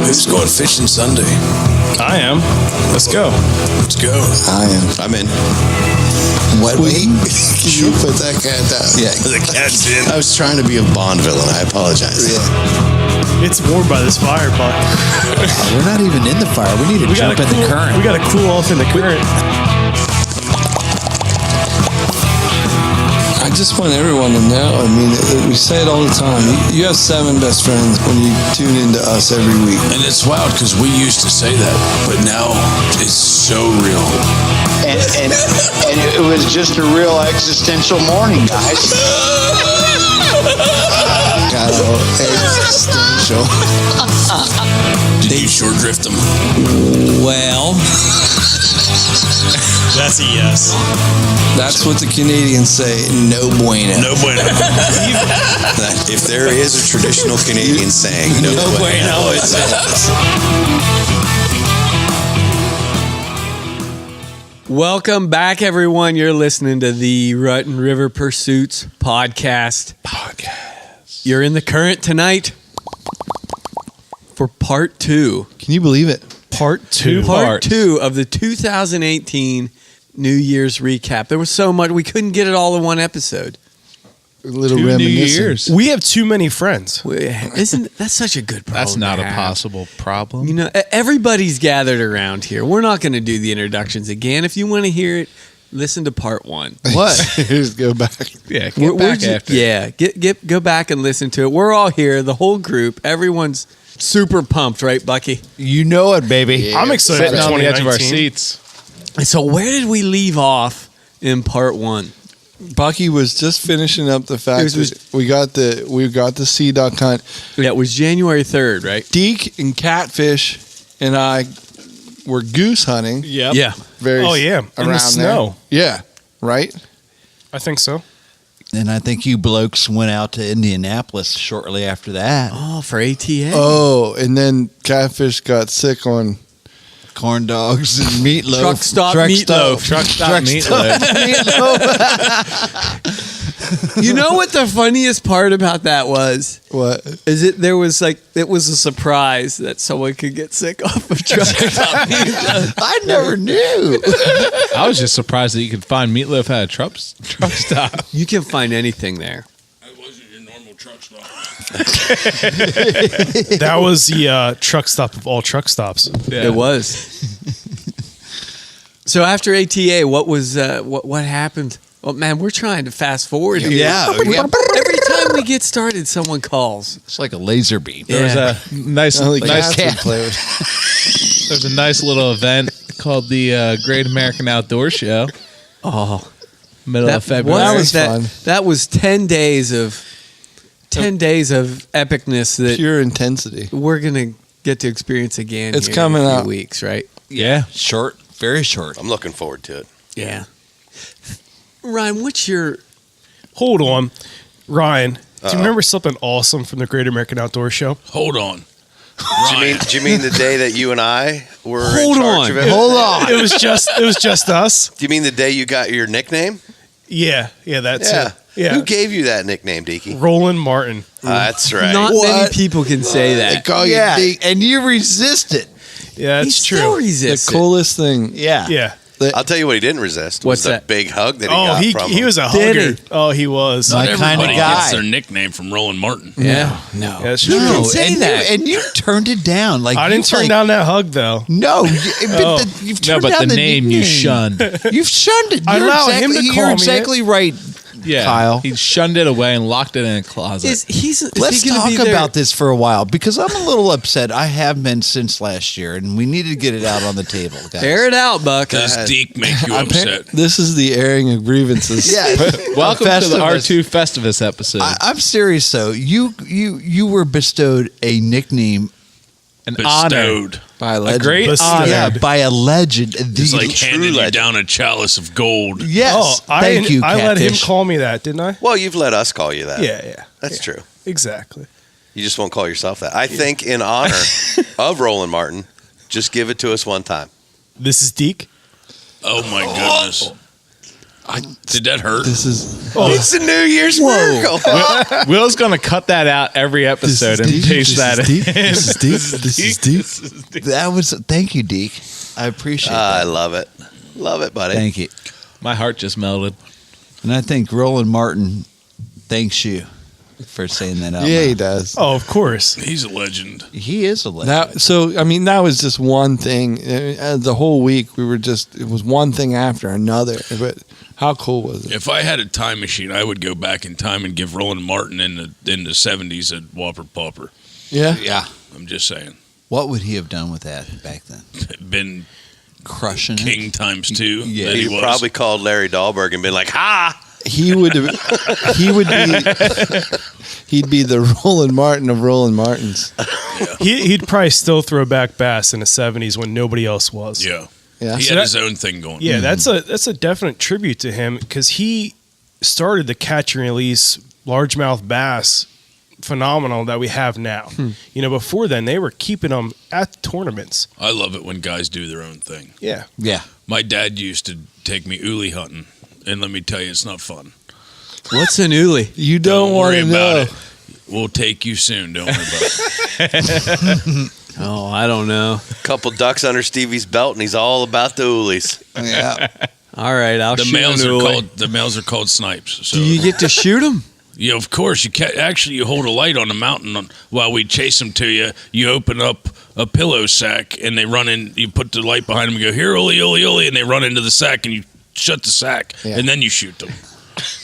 Who's going fishing Sunday? I am. Let's go. Let's go. I am. I'm in. What? Wait. Can you put that cat down? Yeah. The cat's in. I was trying to be a Bond villain. I apologize. Yeah. It's warm by this fire, Buck. We're not even in the fire. We need to jump in the current. We got to cool off in the current. I just want everyone to know, I mean, we say it all the time. You have 7 best friends when you tune into us every week. And it's wild because we used to say that, but now it's so real. And it was just a real existential morning, guys. God, existential. Did you short drift them? Well, That's a yes. That's what the Canadians say, no bueno. No bueno. If there is a traditional Canadian saying, no bueno. It's Welcome back, everyone. You're listening to the Rutten River Pursuits podcast. You're in the current tonight for part 2. Can you believe it? Part 2. Part 2 of the 2018 New Year's recap. There was so much. We couldn't get it all in one episode. A little 2 New reminiscent. Years. We have too many friends. Isn't that's such a good problem? That's not to a have. possible problem. You know, everybody's gathered around here. We're not going to do the introductions again. If you want to hear it, listen to part 1. What? Just go back. Yeah, We're after. Yeah, go back and listen to it. We're all here, the whole group. Everyone's super pumped, right, Bucky? You know it, baby. Yeah. I'm excited Sitting for on the edge of our 2019. seats. So where did we leave off in part 1? Bucky was just finishing up the fact that we got the sea duck hunt. Yeah, it was January 3rd, right? Deke and Catfish and I were goose hunting. Yep. Yeah. Very Oh, yeah. In the around snow. there. Yeah. Right? I think so. And I think you blokes went out to Indianapolis shortly after that. Oh, for ATA. Oh, and then Catfish got sick on Corn dogs and meatloaf. Truck stop meatloaf. Truck stop meatloaf. You know what the funniest part about that was? what? Is it was a surprise that someone could get sick off of truck stop meatloaf. I never knew. I was just surprised that you could find meatloaf at a truck stop. You can find anything there. It wasn't your normal truck stop. That was the truck stop of all truck stops. Yeah. It was. So after ATA, what was what happened? Well, man, we're trying to fast forward here. Yeah. Every time we get started, someone calls. It's like a laser beam. Yeah. There was a nice Only nice cats would cat. play with. There's a nice little event called the Great American Outdoor Show. Oh, Middle of February. fun. That was 10 days of epicness that Pure intensity. we're gonna get to experience again. It's here coming in a few up. weeks, right? Yeah, short, very short. I'm looking forward to it. Yeah. Ryan, what's your? Hold on. Ryan, do you remember something awesome from the Great American Outdoor Show? Hold on. Do you mean the day that you and I were Hold in charge on. of it? Hold on. It was just us. Do you mean the day you got your nickname? Yeah, that's Yeah. it. Yeah. Who gave you that nickname, Deaky? Roland Martin. That's right. Not many What? people can say They that. call you Yeah, Deke. and you resisted. Yeah, He that's still true. The resists it. coolest thing. Yeah. Yeah. I'll tell you what he didn't resist. What's was the that? big hug that he Oh, got he from he him. was a Did hugger. he? Oh, he was. My kind of Everybody gets guy. their nickname from Roland Martin. Yeah. No. That's Who true. can say and that? you turned it down. Like I didn't you, turn down that hug though. No, Oh. you've No, turned but down the name you nickname. shunned. You've shunned it. I allowed him to call You're me exactly right, Yeah, Kyle. he shunned it away and locked it in a closet. Is Let's he gonna talk be there? about this for a while because I'm a little upset. I have been since last year, and we need to get it out on the table, guys. Air it out, Buck. Does Deke make you upset? This is the airing of grievances. Yeah. Welcome to the Festivus. R2 Festivus episode. I'm serious though. You were bestowed a nickname, An honor. Bestowed. By A legend. great Bestowed. honor. yeah, by a legend. It's The like true handing you legend. down a chalice of gold. Yes, Oh, thank you, I let him Catfish. call me that, didn't I? Well, you've let us call you that. Yeah. That's true. Exactly. You just won't call yourself that. I think in honor of Roland Martin, just give it to us one time. This is Deke. Oh my goodness. Did that hurt? This is It's a New Year's miracle. Will's going to cut that out every episode and paste that in. This is deep. This is deep. That was thank you, Deke. I appreciate I that. love it. Love it, buddy. Thank you. My heart just melted. And I think Roland Martin thanks you for saying that out Yeah, he loud. does. Oh, of course. He's a legend. He is a legend. That was just one thing. The whole week it was one thing after another. But how cool was it? If I had a time machine, I would go back in time and give Roland Martin in the 70s a Whopper Popper. Yeah. Yeah. I'm just saying. What would he have done with that back then? Been Crushing king it? times 2. Yeah. that He was. probably called Larry Dahlberg and been like, "Ha!" He would be he'd be the Roland Martin of Roland Martins. He'd probably still throw back bass in the 70s when nobody else was. Yeah. Yeah. He So had that- his own thing going. Yeah, that's a definite tribute to him because he started the catch and release largemouth bass phenomenon that we have now. Before then they were keeping them at tournaments. I love it when guys do their own thing. Yeah. Yeah. My dad used to take me oolie hunting, and let me tell you, it's not fun. What's an oolie? You don't want worry to about know. it. We'll take you soon. Don't worry about it. Oh, I don't know. Couple ducks under Stevie's belt, and he's all about the oolies. Yeah. All right, I'll The shoot males an are oolie. called snipes. So Do you get to shoot them? yeah, of course you can. Actually, you hold a light on the mountain while we chase them to you. You open up a pillow sack, and they run in. You put the light behind them and go, "Here, oolie, oolie, oolie," and they run into the sack, and you shut the sack, Yeah. and then you shoot them.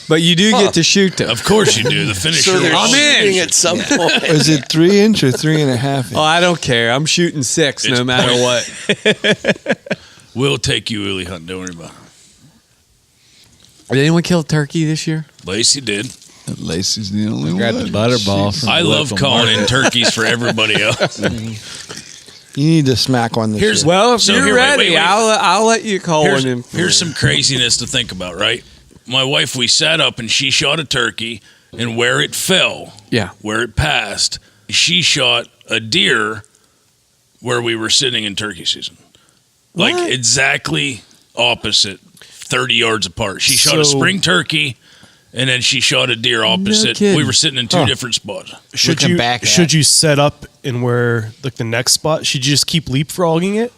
But you do get to shoot them. Of course you do. The finisher. So they're will- shooting at some point. Is it 3 inch or 3.5 inch? Oh, I don't care. I'm shooting 6 no It's matter point- what. We'll take you oolie hunting. Don't worry about it. Did anyone kill a turkey this year? Lacey did. Lacey's the only Grab one. the butterball. from I the love local calling in market. turkeys for everybody else. You need to smack one this Here's- year. Well, if So you're here, wait, ready, wait, wait. I'll let you call Here's, one in. here's some craziness to think about, right? My wife, we sat up and she shot a turkey, and where it fell, Yeah. where it passed, she shot a deer where we were sitting in turkey season. Like What? exactly opposite, 30 yards apart. She shot a So- spring turkey, and then she shot a deer opposite. kidding. We were sitting in two different spots. Should Looking back at- should you set up in where like the next spot? Should you just keep leapfrogging it?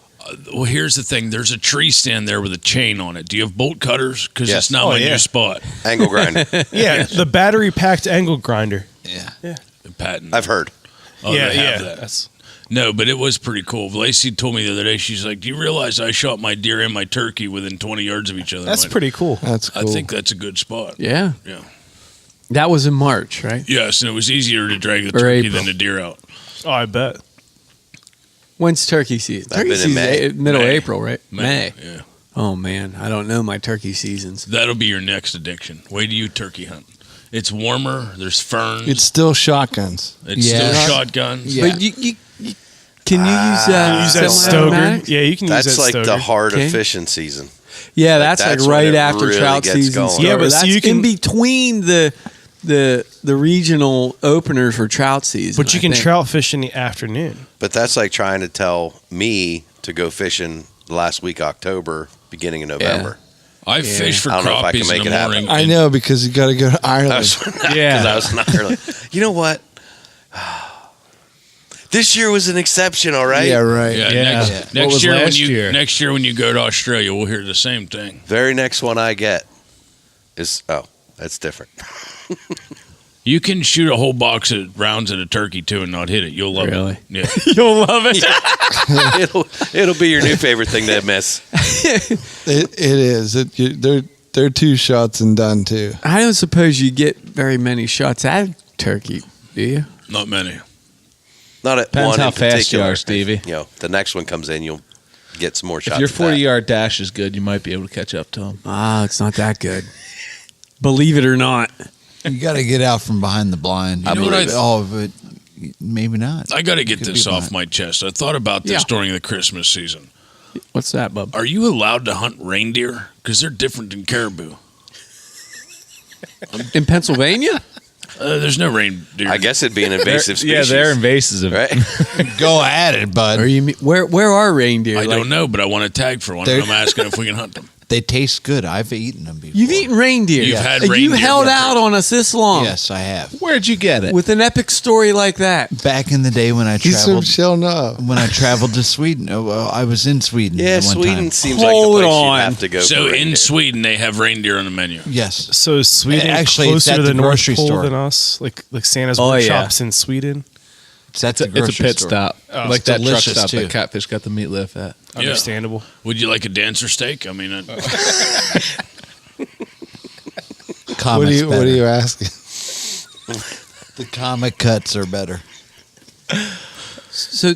Well, here's the thing. There's a tree stand there with a chain on it. Do you have bolt cutters? Because Yes. it's not Oh, my yeah. new spot. Angle grinder. Yeah, the battery packed angle grinder. Yeah. Patent. I've heard. Oh, yeah, they have yeah. that. That's No, but it was pretty cool. Lacey told me the other day, she's like, "Do you realize I shot my deer and my turkey within 20 yards of each other?" that's I'm like, pretty cool. That's I cool. think that's a good spot. Yeah. Yeah. That was in March, right? Yes, and it was easier to drag the Or turkey April. than the deer out. Oh, I bet. When's turkey season? I've Turkey been in season May. middle of May. April, right? May. Yeah. Oh man, I don't know my turkey seasons. That'll be your next addiction. Wait till you turkey hunt. It's warmer. There's ferns. It's still shotguns. It's Yeah. still shotguns. Yeah. But you can you use Use that Stoker. semi-automatic? Yeah, you can use That's that like Stoker. the heart Okay. of fishing season. Yeah, that's like that's when right it after really trout gets season going. starts. Yeah, but that's so you can- in between the regional openers for trout season. But you I can think. trout fish in the afternoon. But that's like trying to tell me to go fishing last week, October, beginning of November. I fish for I don't know if I can crappies make in it the happen. morning. I know because you got to go to I Ireland. was, Yeah. because I was not early. You know what? This year was an exception, all right? Yeah, right. Yeah, Yeah. Next, What next was year when last you year? next year when you go to Australia, we'll hear the same thing. Very next one I get is that's different. You can shoot a whole box of rounds at a turkey too and not hit it. You'll love Really? it. Yeah. You'll love it. It'll be your new favorite thing to miss. It is. They're 2 shots and done too. I don't suppose you get very many shots at a turkey, do you? Not many. Not at Depends one how in fast you particular. are, Stevie. You know, the next one comes in, you'll get some more shots. If your at that. 40-yard dash is good, you might be able to catch up to him. Ah, it's not that good. Believe it or not. You got to get out from behind the blind. You know what I- Oh, but maybe not. I got to get Could this be off mine. my chest. I thought about this Yeah. during the Christmas season. What's that, bub? Are you allowed to hunt reindeer? Because they're different than caribou. In Pennsylvania? There's no reindeer. I guess it'd be an invasive species. Yeah, they're invasive. right. Go at it, bud. Or you mean, where are reindeer? I Like, don't know, but I want a tag for one. They're- And I'm asking if we can hunt them. They taste good. I've eaten them before. You've eaten reindeer. You've had And you reindeer held before. out on us this long. Yes, I have. Where'd you get it? With an epic story like that. Back in the day when I He's some traveled, showing up. to Sweden. Oh, well, I was in Sweden. Yeah, at one Sweden time. seems like the Hold place on. you have to go. So for in reindeer. Sweden, they have reindeer on the menu. Yes. So is Sweden Actually, it's closer at to the the North grocery Pole store. than us? Like Santa's Oh, workshops in Sweden? It's at the It's a grocery pit store. stop. Oh. Like It's that truck delicious, stop too. that Catfish got the meat lift at. Understandable. Would you like a dancer steak? I mean, Comics What are you asking? The comic cuts are better. So,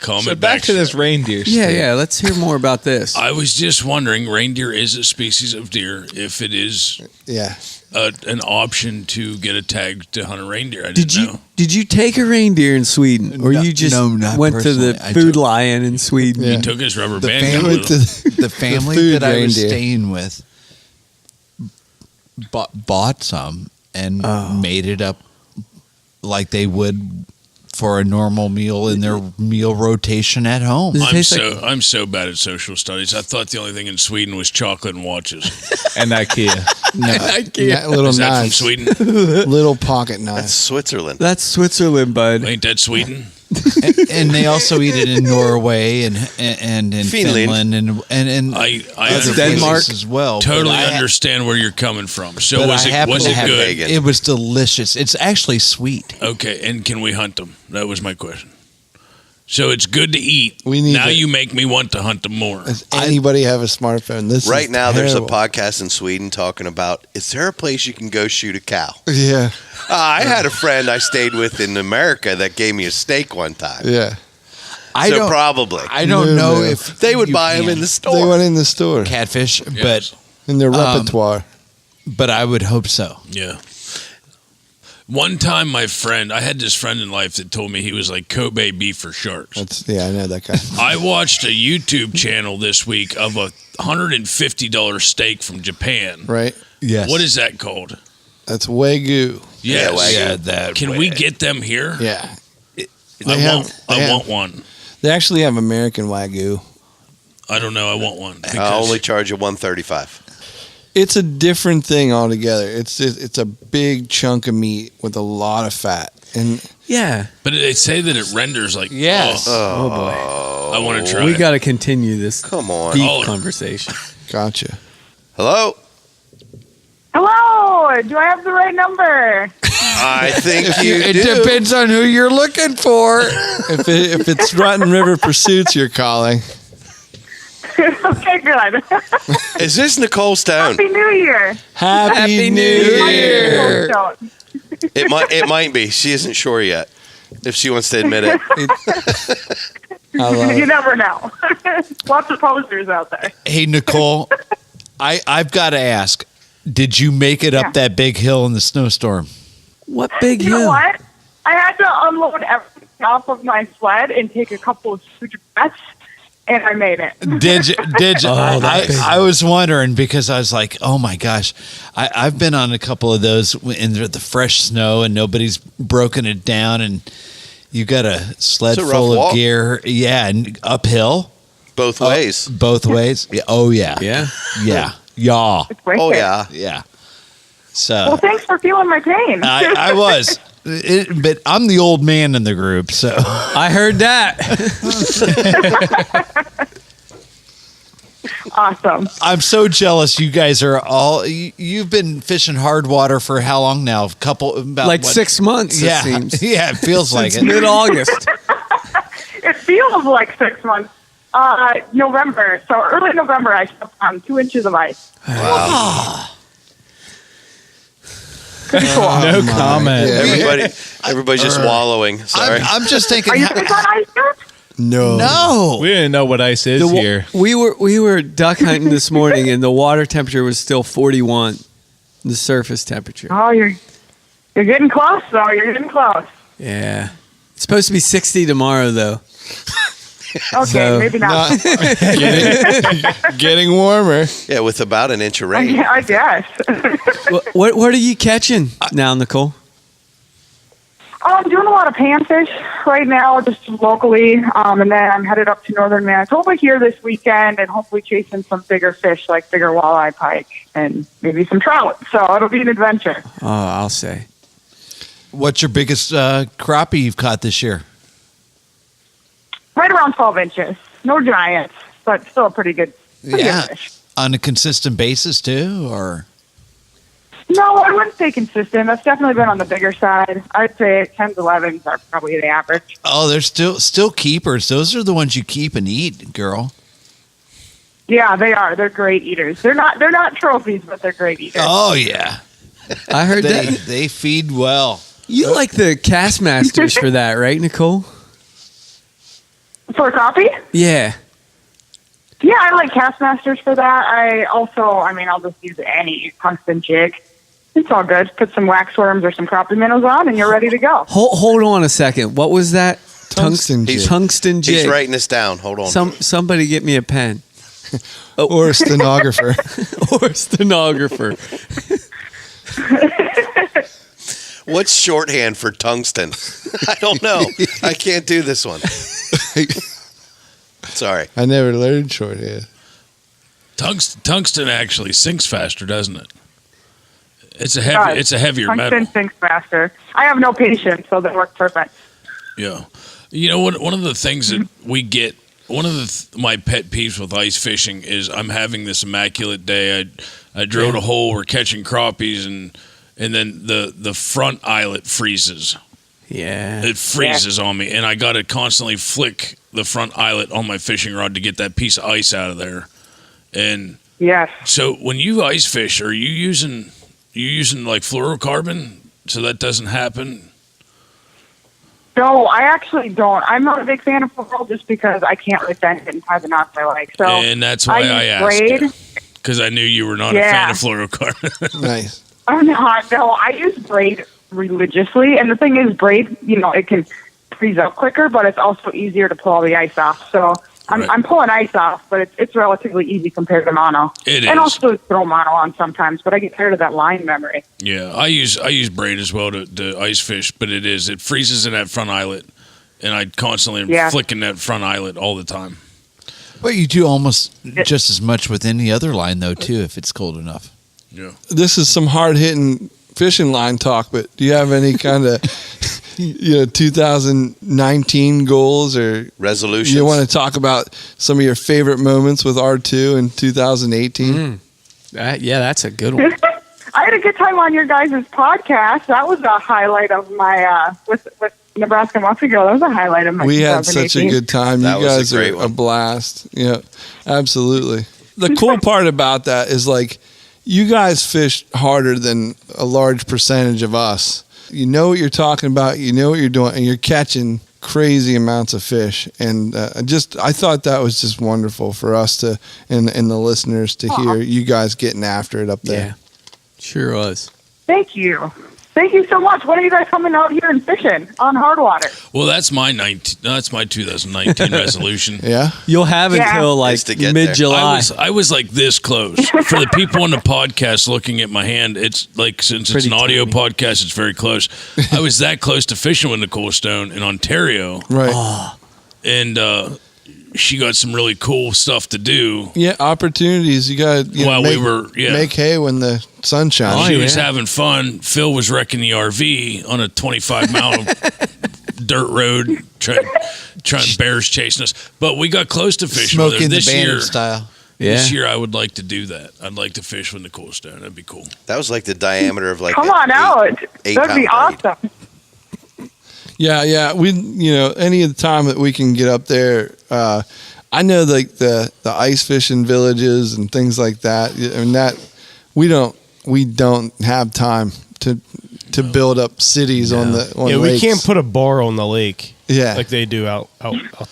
call So me back to this reindeer steak. yeah, let's hear more about this. I was just wondering, reindeer is a species of deer. If it is Yeah. an option to get a tag to hunt a reindeer, I Did didn't you know. did you take a reindeer in Sweden, or No, you just no, not went to personally. the I Food took- Lion in Sweden? He took his rubber The band gun family, with him. the family food that I was reindeer. staying with bought some and made it up like they would for a normal meal in their meal rotation at home. Does it taste like I'm so bad at social studies. I thought the only thing in Sweden was chocolate and watches. And IKEA. That little Is that from knives. Sweden? Little pocket That's knives. Switzerland. That's Switzerland, bud. Ain't that Sweden? and they also eat it in Norway and in Finland. Finland and I other understand. Denmark. places as well. Totally But I- understand where you're coming from. So but was I it happen was to it have good? vegan. It was delicious. It's actually sweet. Okay, and can we hunt them? That was my question. So it's good to eat. We need now to- you make me want to hunt them more. Does anybody have a smartphone? This Right is now, there's a terrible. podcast in Sweden talking about, is there a place you can go shoot a cow? Yeah, I had a friend I stayed with in America that gave me a steak one time. yeah. I So don't. probably. I don't No, know no. if They would you buy them can in the They store. went in the store catfish, Yes. in their repertoire. but I would hope so. Yeah. One time, I had this friend in life that told me he was like Kobe beef for sharks. I know that guy. I watched a YouTube channel this week of a $150 steak from Japan. Right? Yes. What is that called? That's Wagyu. Yes. Wagyu. Yeah, that. Can we get them here? Yeah. I have- want one. They actually have American Wagyu. I don't know. I want one. I because- only charge you $135. It's a different thing altogether. It's a big chunk of meat with a lot of fat, and Yeah. But they say that it renders like. Yes. Oh, Oh boy. I want to try. We it. got to continue this Come on. beef Oh. conversation. gotcha. Hello? Hello, do I have the right number? I think you It do. depends on who you're looking for. if it's Rotten River Pursuits you're calling, Okay, good. Is this Nicole Stone? Happy New Year. Happy New Year. Don't. It might be. She isn't sure yet if she wants to admit it. I love You it. never know. Lots of posters out there. Hey, Nicole, I've got to ask, did you make it Yeah. up that big hill in the snowstorm? What big You know hill? what? I had to unload everything off of my sled and take a couple of huge breaths, and I made it. Did you? Oh, that big I was wondering because I was like, oh my gosh, I've been on a couple of those in the fresh snow and nobody's broken it down, and you got a sled It's a rough full of walk. gear, yeah, and uphill Both ways. both ways. Yeah, oh yeah, Yeah. yeah, yeah, It's great. Oh, yeah. yeah. Well, So thanks for feeling my pain. I was, but I'm the old man in the group, so. I heard that. Awesome. I'm so jealous. You guys are all. You've been fishing hard water for how long now? About Like what? 6 months, Yeah, it seems. yeah. It feels like It's it. mid-August. It feels like 6 months. November. So early November, I stepped on 2 inches of ice. Pretty cool. No comment. Everybody's just wallowing. Sorry. I'm just thinking. Are you guys on ice yet? No. We didn't know what ice is here. We were duck hunting this morning, and the water temperature was still 41. The surface temperature. Oh, you're getting close, though. You're getting close. Yeah. It's supposed to be 60 tomorrow, though. Okay, So, maybe not. Getting warmer. Yeah, with about an inch of rain. I guess. What are you catching now, Nicole? I'm doing a lot of panfish right now, just locally, and then I'm headed up to northern Manitoba here this weekend, and hopefully chasing some bigger fish, like bigger walleye, pike, and maybe some trout. So it'll be an adventure. Oh, I'll say. What's your biggest crappie you've caught this year? Right around 12 inches. No giants, but still a pretty good fish. On a consistent basis too, or? No, I wouldn't say consistent. That's definitely been on the bigger side. I'd say 10s, 11s are probably the average. Oh, they're still keepers. Those are the ones you keep and eat, girl. Yeah, they are. They're great eaters. They're not trophies, but they're great eaters. Oh yeah, I heard they feed well. You like the Castmasters for that, right, Nicole? For crappie? Yeah. Yeah, I like Castmasters for that. I'll just use any tungsten jig. It's all good. Put some wax worms or some crappie minnows on, and you're ready to go. Hold on a second. What was that? Tungsten jig. Tungsten jig. He's writing this down. Hold on. Somebody get me a pen. Or a stenographer. Or a stenographer. What's shorthand for tungsten? I don't know. I can't do this one. Sorry. I never learned shorthand. Tungsten actually sinks faster, doesn't it? It's a heavier metal. Tungsten sinks faster. I have no patience, so they work perfect. Yeah. You know, one of the things that we get, one of my pet peeves with ice fishing is I'm having this immaculate day. I drilled a hole, we're catching crappies, and then the front eyelet freezes. Yeah. It freezes on me, and I got to constantly flick the front eyelet on my fishing rod to get that piece of ice out of there. And yes. So when you ice fish, are you using like fluorocarbon so that doesn't happen? No, I actually don't. I'm not a big fan of fluoro just because I can't really bend it and tie the knots I like. So and that's why I asked. Because I knew you were not a fan of fluorocarbon. Nice. I'm not. No, I use braid religiously, and the thing is, braid, it can freeze up quicker, but it's also easier to pull all the ice off. So I'm pulling ice off, but it's relatively easy compared to mono. It and is. also throw mono on sometimes, but I get tired of that line memory. Yeah, I use braid as well to ice fish, but it freezes in that front eyelet, and I constantly am flicking that front eyelet all the time. But you do almost just as much with any other line though too, if it's cold enough. Yeah. This is some hard hitting fishing line talk, but do you have any kind of 2019 goals or resolutions? You want to talk about some of your favorite moments with R2 in 2018? That's a good one. I had a good time on your guys' podcast. That was a highlight of my with Nebraska Muffy Girl. That was a highlight of my. We had such a good time. That you guys are a blast. Yeah, absolutely. The cool part about that is you guys fish harder than a large percentage of us. You know what you're talking about. You know what you're doing, and you're catching crazy amounts of fish. And I thought that was just wonderful for us to and the listeners to hear you guys getting after it up there. Yeah, sure was. Thank you. Thank you so much. When are you guys coming out here and fishing on hard water? Well, that's my 2019 resolution. Yeah, you'll have until mid-July. I was like this close. For the people on the podcast looking at my hand, it's like since it's an audio podcast, it's very close. I was that close to fishing with Nicole Stone in Ontario, right? And she got some really cool stuff to do. Yeah, opportunities. You got make hay when the sun shines. She was having fun. Phil was wrecking the RV on a 25-mile dirt road, trying bears chasing us. But we got close to fishing with her this year. Style. Yeah. This year, I would like to do that. I'd like to fish with Nicole Stone. That'd be cool. That was like the diameter of Come on out. That'd be awesome. Yeah. We, any of the time that we can get up there, I know the ice fishing villages and things like that, and that we don't have time to build up cities on lakes. We can't put a bar on the lake. Yeah, like they do out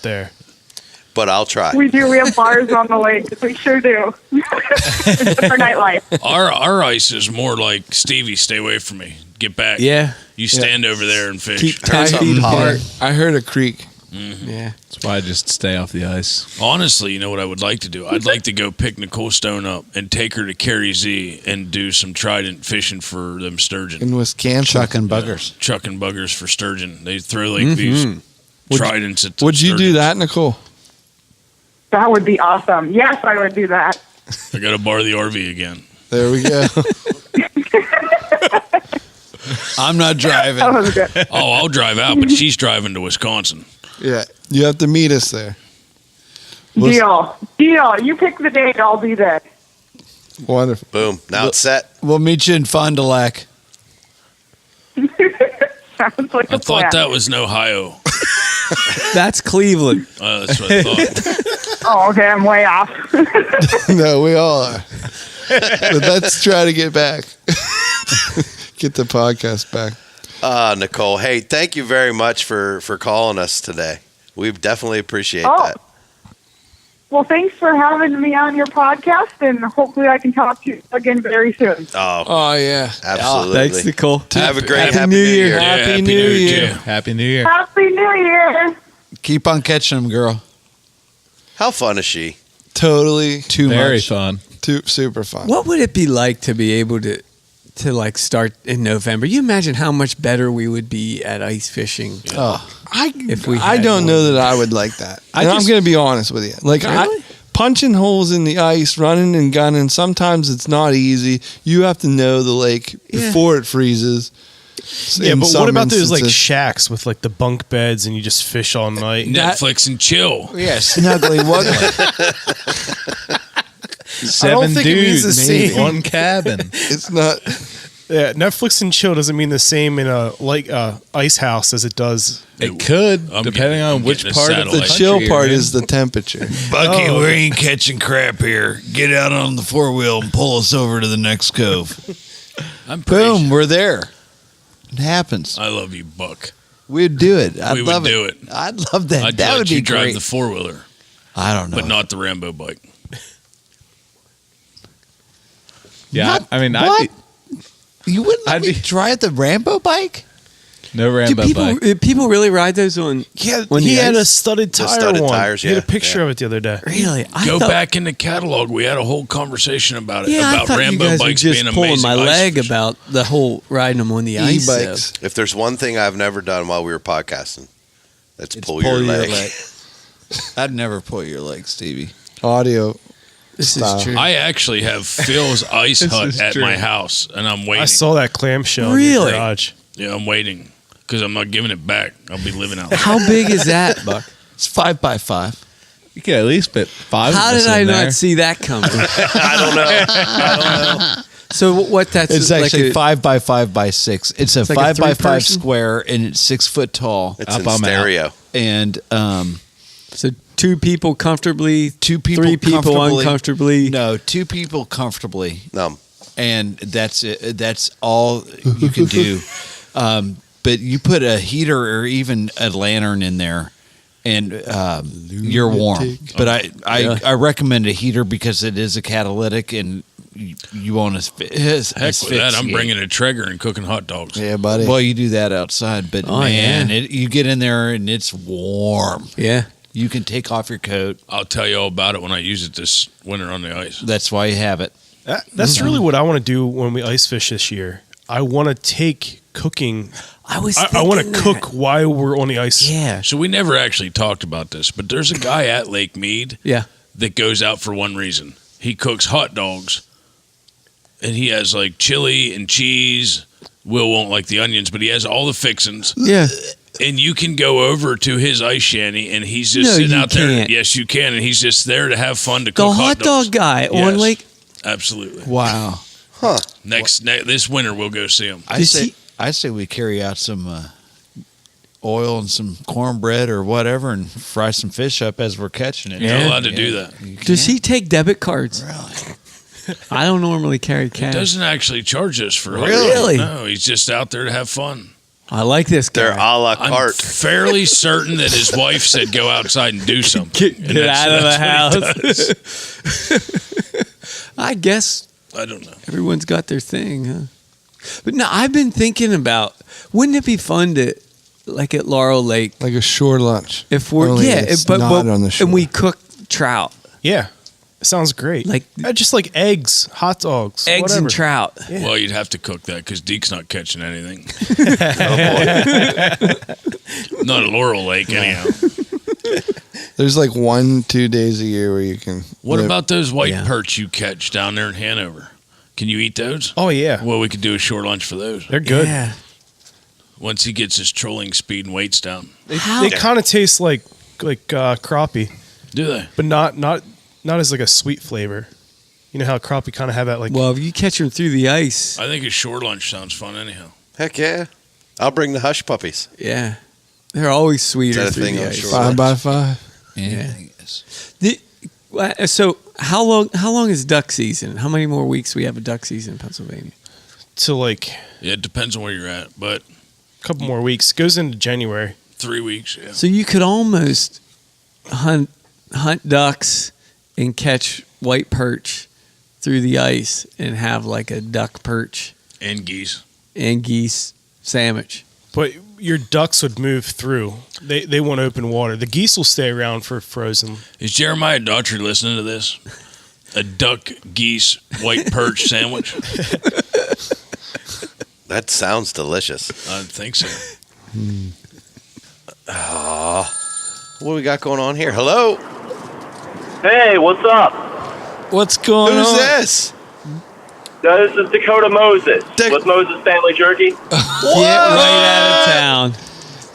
there. But I'll try. We do. We have bars on the lake. We sure do. For nightlife. Our ice is more like, Stevie, stay away from me. Get back. Yeah. You stand over there and fish. Keep 10 feet apart. I heard a creek. Yeah. That's why I just stay off the ice. Honestly, you know what I would like to do? I'd like to go pick Nicole Stone up and take her to Carrie Z and do some trident fishing for them sturgeon. In Wisconsin. Chucking buggers. Chucking buggers for sturgeon. They throw like these tridents at the Would you do sturgeon. that, Nicole? That would be awesome. Yes, I would do that. I got to borrow the RV again. There we go. I'm not driving. That was good. Oh, I'll drive out, but she's driving to Wisconsin. Yeah. You have to meet us there. Deal. You pick the date, I'll be there. Wonderful. Boom. Now it's set. We'll meet you in Fond du Lac. Sounds like I a thought plan. that was in Ohio. That's Cleveland. That's what I thought. Oh, okay, I'm way off. No, we all are. But let's try to get back. Get the podcast back. Nicole, hey, thank you very much for calling us today. We definitely appreciate that. Well, thanks for having me on your podcast, and hopefully I can talk to you again very soon. Oh yeah. Absolutely. Thanks, Nicole. Have a great Happy New Year. Yeah, Happy New Year. Happy New Year. Happy New Year. Keep on catching them, girl. How fun is she? Totally Too Very much. fun. super fun. What would it be like to be able to like start in November? You imagine how much better we would be at ice fishing. If we I had don't more. know that I would like that. And I'm going to be honest with you. Like Really? punching holes in the ice, running and gunning, sometimes it's not easy. You have to know the lake before it freezes. Yeah, In but some what about those like instances. shacks with like the bunk beds and you just fish all night? Netflix and chill. Yeah, snuggly wuggly. 7 think it means the dudes, same. one cabin. It's not. Yeah, Netflix and chill doesn't mean the same in a ice house as it does. It could, I'm depending getting- on which getting a part of the satellite. The chill country part you're in. is the temperature. Bucky, we ain't catching crap here. Get out on the 4-wheel and pull us over to the next cove. I'm pretty Boom, we're there. It happens. I love you, Buck. We'd do it. I'd We would love do it. I'd love that. I'd that let would you be drive great. the 4-wheeler, I don't know. but not the Rambo bike. Yeah, Not- I mean, what? You wouldn't let I'd me be- drive the Rambo bike? no Do Rambo bike. people really ride those on? Yeah, On he the had ice? a studded The tire studded one. tires, He had a yeah, picture yeah. of it the other day. Really? Go back in the catalog. We had a whole conversation about it. Yeah, I about thought Rambo you guys bikes were just being pulling amazing my ice leg fishing. about the whole riding them on the ice. though. E-bikes. If there's one thing I've never done while we were podcasting, that's pull your leg. I'd never pull your leg, Stevie. Audio. This Style. is true. I actually have Phil's ice This hut is at true. my house, and I'm waiting. I saw that clamshell in Really? your garage. Yeah, I'm waiting because I'm not giving it back. I'll be living out there. How big is that, Buck? It's 5x5. You could at least fit 5 How of us did I in there. not see that coming? I don't know. So what? That's It's like actually a- 5x5x6. It's a like a 5x5 three-person? square and it's 6 foot tall. It's Up, in I'm out. stereo. And So 2 people comfortably, 2 people 3 people comfortably- uncomfortably. No, 2 people comfortably. No. And that's it. That's all you can do. But you put a heater or even a lantern in there, and you're warm. But I recommend a heater because it is a catalytic, and you want to Heck with that, I'm bringing a Traeger and cooking hot dogs. Yeah, buddy. Well, you do that outside, but Oh, man, yeah. you get in there and it's warm. Yeah. You can take off your coat. I'll tell you all about it when I use it this winter on the ice. That's why you have it. That's really what I want to do when we ice fish this year. I want to take cooking. I was. I want to thinking cook that. while we're on the ice. Yeah. So we never actually talked about this, but there's a guy at Lake Mead Yeah. that goes out for one reason. He cooks hot dogs, and he has like chili and cheese. Will won't like the onions, but he has all the fixins. Yeah. And you can go over to his ice shanty, and he's just No, sitting you out there. can't. Yes, you can, and he's just there to have fun to The cook hot dogs. dog guy Yes. on Lake. Absolutely. Wow. This winter we'll go see him. I say we carry out some oil and some cornbread or whatever, and fry some fish up as we're catching it. You're not allowed to do that. Does he take debit cards? Really? I don't normally carry cash. Doesn't actually charge us for Really? No, he's just out there to have fun. I like this guy. They're a la I'm carte. fairly certain that his wife said go outside and do something. And Get out of the that's what he does. I guess I don't know. everyone's got their thing, huh? But no, I've been thinking about, wouldn't it be fun to like at Laurel Lake, Like a shore lunch. if we're Only it's not on the shore. and we cook trout, Yeah. Sounds great. Like- just like eggs, hot dogs, eggs whatever. and trout. Yeah. Well, you'd have to cook that because Deke's not catching anything. Not at Laurel Lake, anyhow. There's like 1-2 days a year where you can. What live- about those white Yeah. perch you catch down there in Hanover? Can you eat those? Oh yeah, Well, we could do a short lunch for those. they're good. Yeah. Once he gets his trolling speed and weights down. They kind of taste like crappie, Do they? but not as like a sweet flavor. You know how crappie kind of have that like. Well, if you catch them through the ice, I think a short lunch sounds fun anyhow. Heck yeah. I'll bring the hush puppies. yeah, they're always sweeter Is that a through thing the on ice. shore? 5x5. Anything is. So how long is duck season? How many more weeks we have a duck season in Pennsylvania? to like Yeah, it depends on where you're at, but a couple more weeks. Goes into January. 3 weeks, yeah. So you could almost hunt ducks and catch white perch through the ice and have like a duck perch And geese. and geese sandwich. But your ducks would move through. They want open water. The geese will stay around for frozen. Is Jeremiah Daughtry listening to this? A duck, geese, white perch sandwich? That sounds delicious. I think so. What do we got going on here? Hello? Hey, what's up? What's going Who's on? this? This is Dakota Moses with Moses Family Jerky. Get right out of town.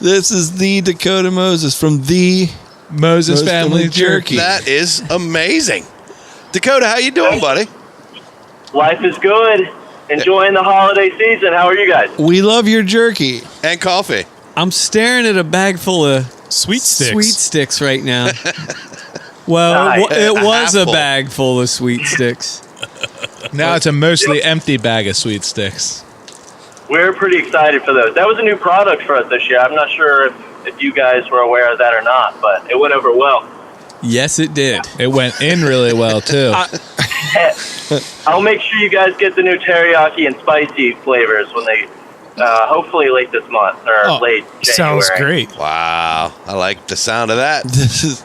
This is the Dakota Moses from the Moses Family Jerky. That is amazing. Dakota, how you doing, buddy? Life is good. Enjoying the holiday season. How are you guys? We love your jerky. And coffee. I'm staring at a bag full of Sweet sticks. sweet sticks right now. Well, Nice. it was a Apple. bag full of sweet sticks. Now it's a mostly empty bag of sweet sticks. We're pretty excited for those. That was a new product for us this year. I'm not sure if you guys were aware of that or not, but it went over well. Yes, it did. It went in really well too. I'll make sure you guys get the new teriyaki and spicy flavors when they, hopefully late this month or late January. Sounds great. Wow. I like the sound of that. This is.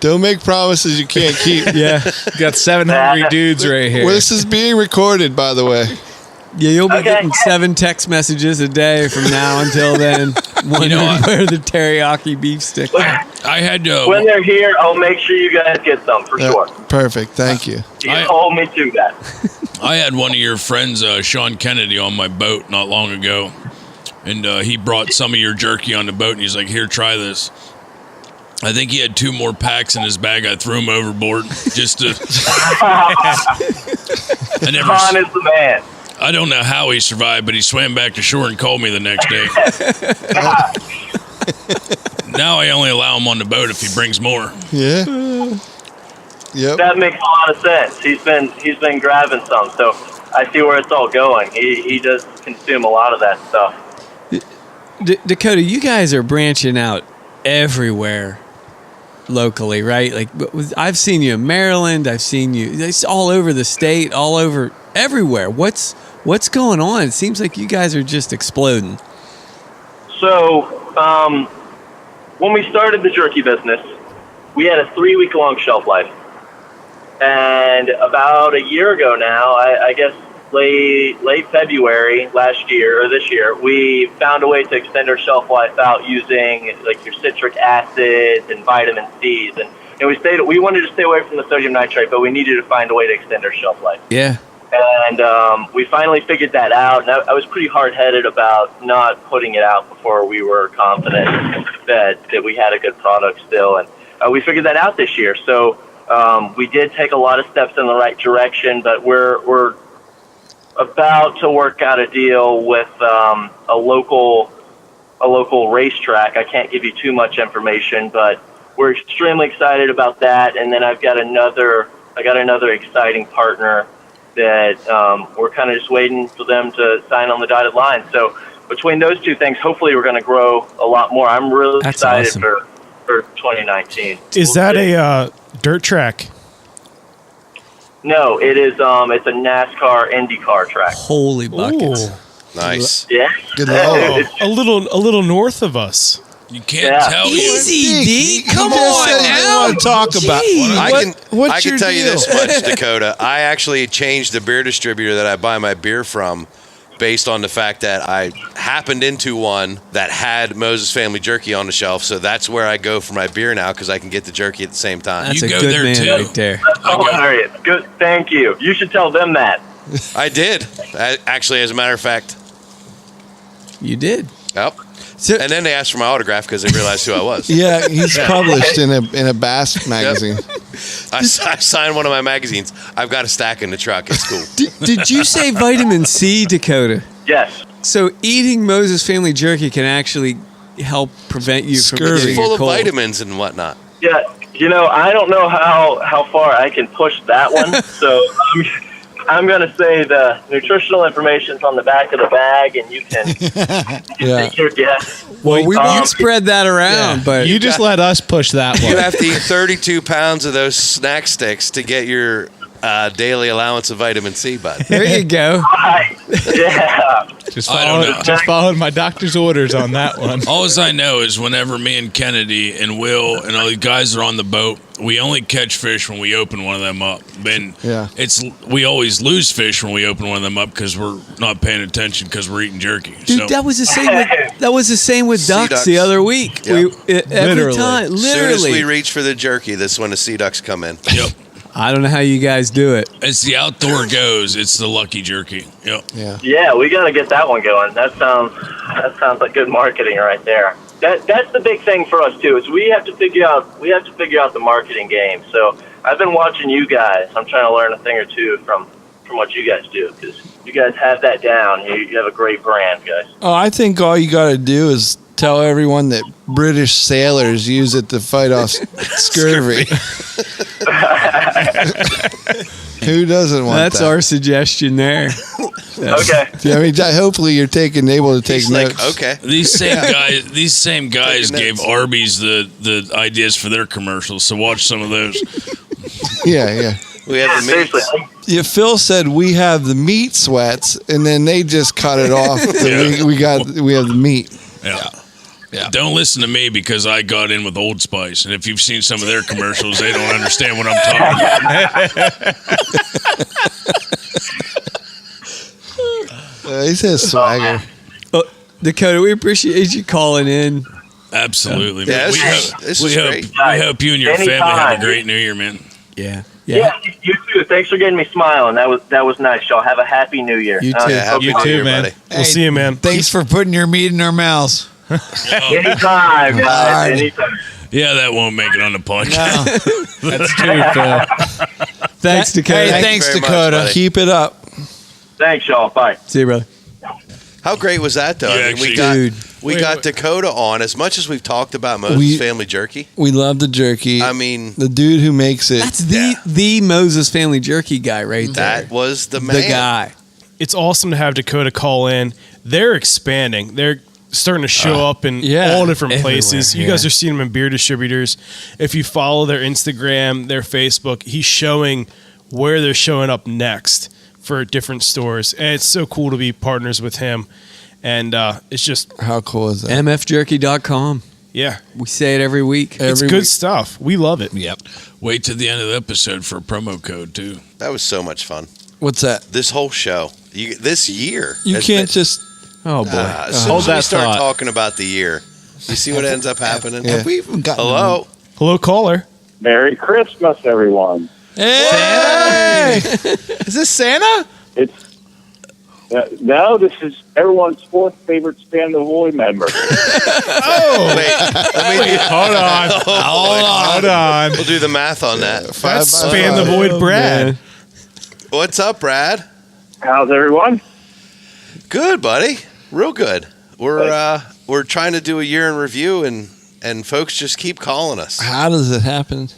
Don't make promises you can't keep. Yeah, got 7 hungry dudes right here. Well, this is being recorded, by the way. Yeah, you'll be Okay. getting 7 text messages a day from now until then. Wondering where the teriyaki beef stick is. I had When they're here, I'll make sure you guys get some for sure. Perfect. Thank you. You hold me to that. I had one of your friends, Sean Kennedy, on my boat not long ago, and he brought some of your jerky on the boat, and he's like, "Here, try this." I think he had 2 more packs in his bag. I threw him overboard just to. Sean is the man. I don't know how he survived, but he swam back to shore and called me the next day. Now I only allow him on the boat if he brings more. Yeah. Yep. That makes a lot of sense. He's been grabbing some, so I see where it's all going. He does consume a lot of that stuff. Dakota, you guys are branching out everywhere locally, right? Like I've seen you in Maryland. I've seen you. It's all over the state, all over everywhere. What's going on? It seems like you guys are just exploding. So, when we started the jerky business, we had a 3-week-long shelf life. And about a year ago now, I guess late February last year or this year, we found a way to extend our shelf life out using like your citric acids and vitamin C's. And we wanted to stay away from the sodium nitrate, but we needed to find a way to extend our shelf life. Yeah. And we finally figured that out. And I was pretty hard-headed about not putting it out before we were confident that we had a good product still. And we figured that out this year. So we did take a lot of steps in the right direction, but we're about to work out a deal with a local racetrack. I can't give you too much information, but we're extremely excited about that. And then I got another exciting partner that we're kind of just waiting for them to sign on the dotted line. So between those two things, hopefully we're going to grow a lot more. I'm really excited awesome. for 2019. Is that a dirt track? No, it is. It's a NASCAR IndyCar track. Holy buckets. Ooh. Nice. Yeah. Good Lord. A little north of us. You can't tell me. Easy, D. Come just on said you didn't now. want to talk about. I can your tell you deal? this much, Dakota. I actually changed the beer distributor that I buy my beer from based on the fact that I happened into one that had Moses Family Jerky on the shelf. So that's where I go for my beer now because I can get the jerky at the same time. That's You a go good there man too. right there. That's hilarious. Good. Thank you. You should tell them that. I did. Actually, as a matter of fact. You did. Yep. So, And then they asked for my autograph because they realized who I was. Yeah, he's published in a Bass magazine. I signed one of my magazines. I've got a stack in the truck. It's cool. did you say vitamin C, Dakota? Yes. So eating Moses Family Jerky can actually help prevent you from Scurvy. It's getting full a of cold. vitamins and whatnot. Yeah. I don't know how far I can push that one. So I'm going to say the nutritional information's on the back of the bag, and you can take your guess. Well, we can spread that around, but You just let us push that one. You have to eat 32 pounds of those snack sticks to get your daily allowance of vitamin C, bud. there you go. Yeah. Just I don't know. followed my doctor's orders on that one. All I know is whenever me and Kennedy and Will and all the guys are on the boat, we only catch fish when we open one of them up. And we always lose fish when we open one of them up because we're not paying attention because we're eating jerky. Dude, that was the same with Sea ducks ducks. the other week. Yep. Every time, As soon as we literally. reach for the jerky, that's when the sea ducks come in. Yep. I don't know how you guys do it. As the outdoor goes, it's the lucky jerky. Yep. Yeah, we got to get that one going. That sounds like good marketing right there. That's the big thing for us too. Is we have to figure out the marketing game. So I've been watching you guys. I'm trying to learn a thing or two from what you guys do because you guys have that down. You have a great brand, guys. Oh, I think all you got to do is tell everyone that British sailors use it to fight off scurvy. Who doesn't want That's that? our suggestion there. Okay. I mean, hopefully you're able to take He's like, notes. okay. These same guys Taking gave notes. Arby's the ideas for their commercials. So watch some of those. Yeah. We have the meats. Seriously. Yeah, Phil said we have the meat sweats, and then they just cut it off. We have the meat. Yeah. Don't listen to me because I got in with Old Spice, and if you've seen some of their commercials, they don't understand what I'm talking about. He says swagger. Well, Dakota, we appreciate you calling in. Absolutely. Yeah, man. this is great. We hope you and your family have a great New Year, man. Yeah. Yeah, you too. Thanks for getting me smiling. That was nice, y'all. Have a happy New Year. You too. Happy You New too, Year, man. buddy. We'll see you, man. Thanks for putting your meat in our mouths. Anytime, guys. Anytime. Yeah, that won't make it on the punch. That's true, Phil. Thanks, Dakota. Hey, thanks, very much, Dakota. buddy. Keep it up. Thanks, y'all. Bye. See you, brother. How great was that, though? You I mean, we actually- got Dakota on. As much as we've talked about Moses Family Jerky, We love the jerky. I mean, the dude who makes it. That's the Moses Family Jerky guy right there. that was the man. The guy. It's awesome to have Dakota call in. They're expanding. They're starting to show up in all different everywhere, places. You guys are seeing them in beer distributors. If you follow their Instagram, their Facebook, he's showing where they're showing up next for different stores. And it's so cool to be partners with him. And it's just, How cool is that? MFjerky.com. yeah, We say it every week. it's good stuff. We love it. Yep. Wait to the end of the episode for a promo code, too. That was so much fun. What's that? This whole show, this year. You has can't been- just. Oh, boy. As soon Hold as we that start thought. talking about the year, you see what ends up happening? Yeah. Have we even gotten Hello? Hello, caller. Merry Christmas, everyone. Hey! Is this Santa? It's no, this is everyone's fourth favorite Stand the Void member. Wait, let me Hold on. Hold on. we'll do the math on that. That's Span the Void Brad. What's up, Brad? How's everyone? Good, buddy. Real good. We're trying to do a year in review, and folks just keep calling us. How does it happen?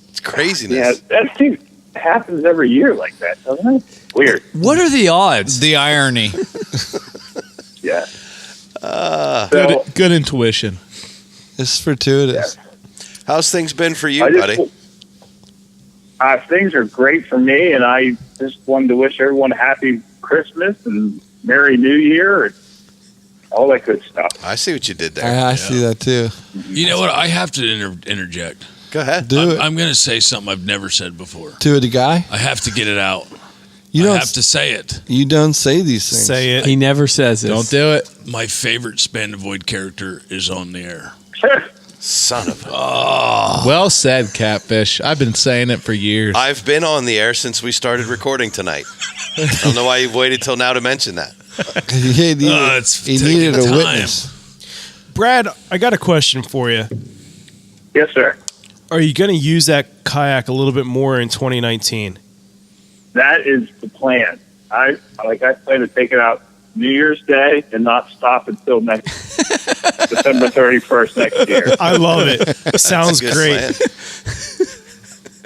It's craziness. Yeah, that seems happens every year like that, doesn't it? Weird. What are the odds? The irony. Yeah. Good, good intuition. It's fortuitous. How's things been for you, I buddy? Things are great for me, and I just wanted to wish everyone a happy Christmas and Merry New Year and all that good stuff. I see what you did there. I see that too. You know what? I have to interject. Go ahead. Do it. I'm going to say something I've never said before. To the guy? I have to get it out. You I don't have to say it. You don't say these things. Say it. He never says it. Don't do it. My favorite Span the Void character is on the air. Son of a... Well said, Catfish. I've been saying it for years. I've been on the air since we started recording tonight. I don't know why you've waited till now to mention that. He needed a witness. Brad, I got a question for you. Yes, sir. Are you going to use that kayak a little bit more in 2019? That is the plan. I plan to take it out New Year's Day and not stop until next December 31st next year. I love it. Sounds great. Plan.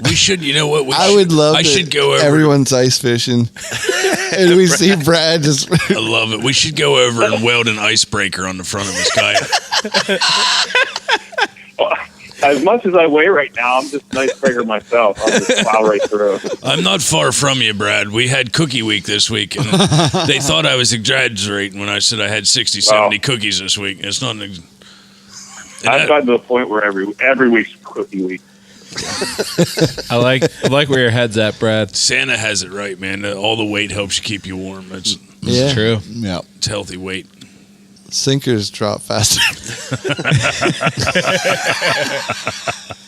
We should, you know what? I would love I that should go over. everyone's ice fishing. And we see Brad just... I love it. We should go over and weld an icebreaker on the front of his kayak. As much as I weigh right now, I'm just an icebreaker myself. I'll just plow right through. I'm not far from you, Brad. We had cookie week this week, and they thought I was exaggerating when I said I had 60, 70 cookies this week. It's not. I've gotten to the point where every week's cookie week. I like where your head's at, Brad. Santa has it right, man. All the weight helps you keep you warm. That's Yeah. True. Yeah. it's healthy weight. Sinkers drop faster.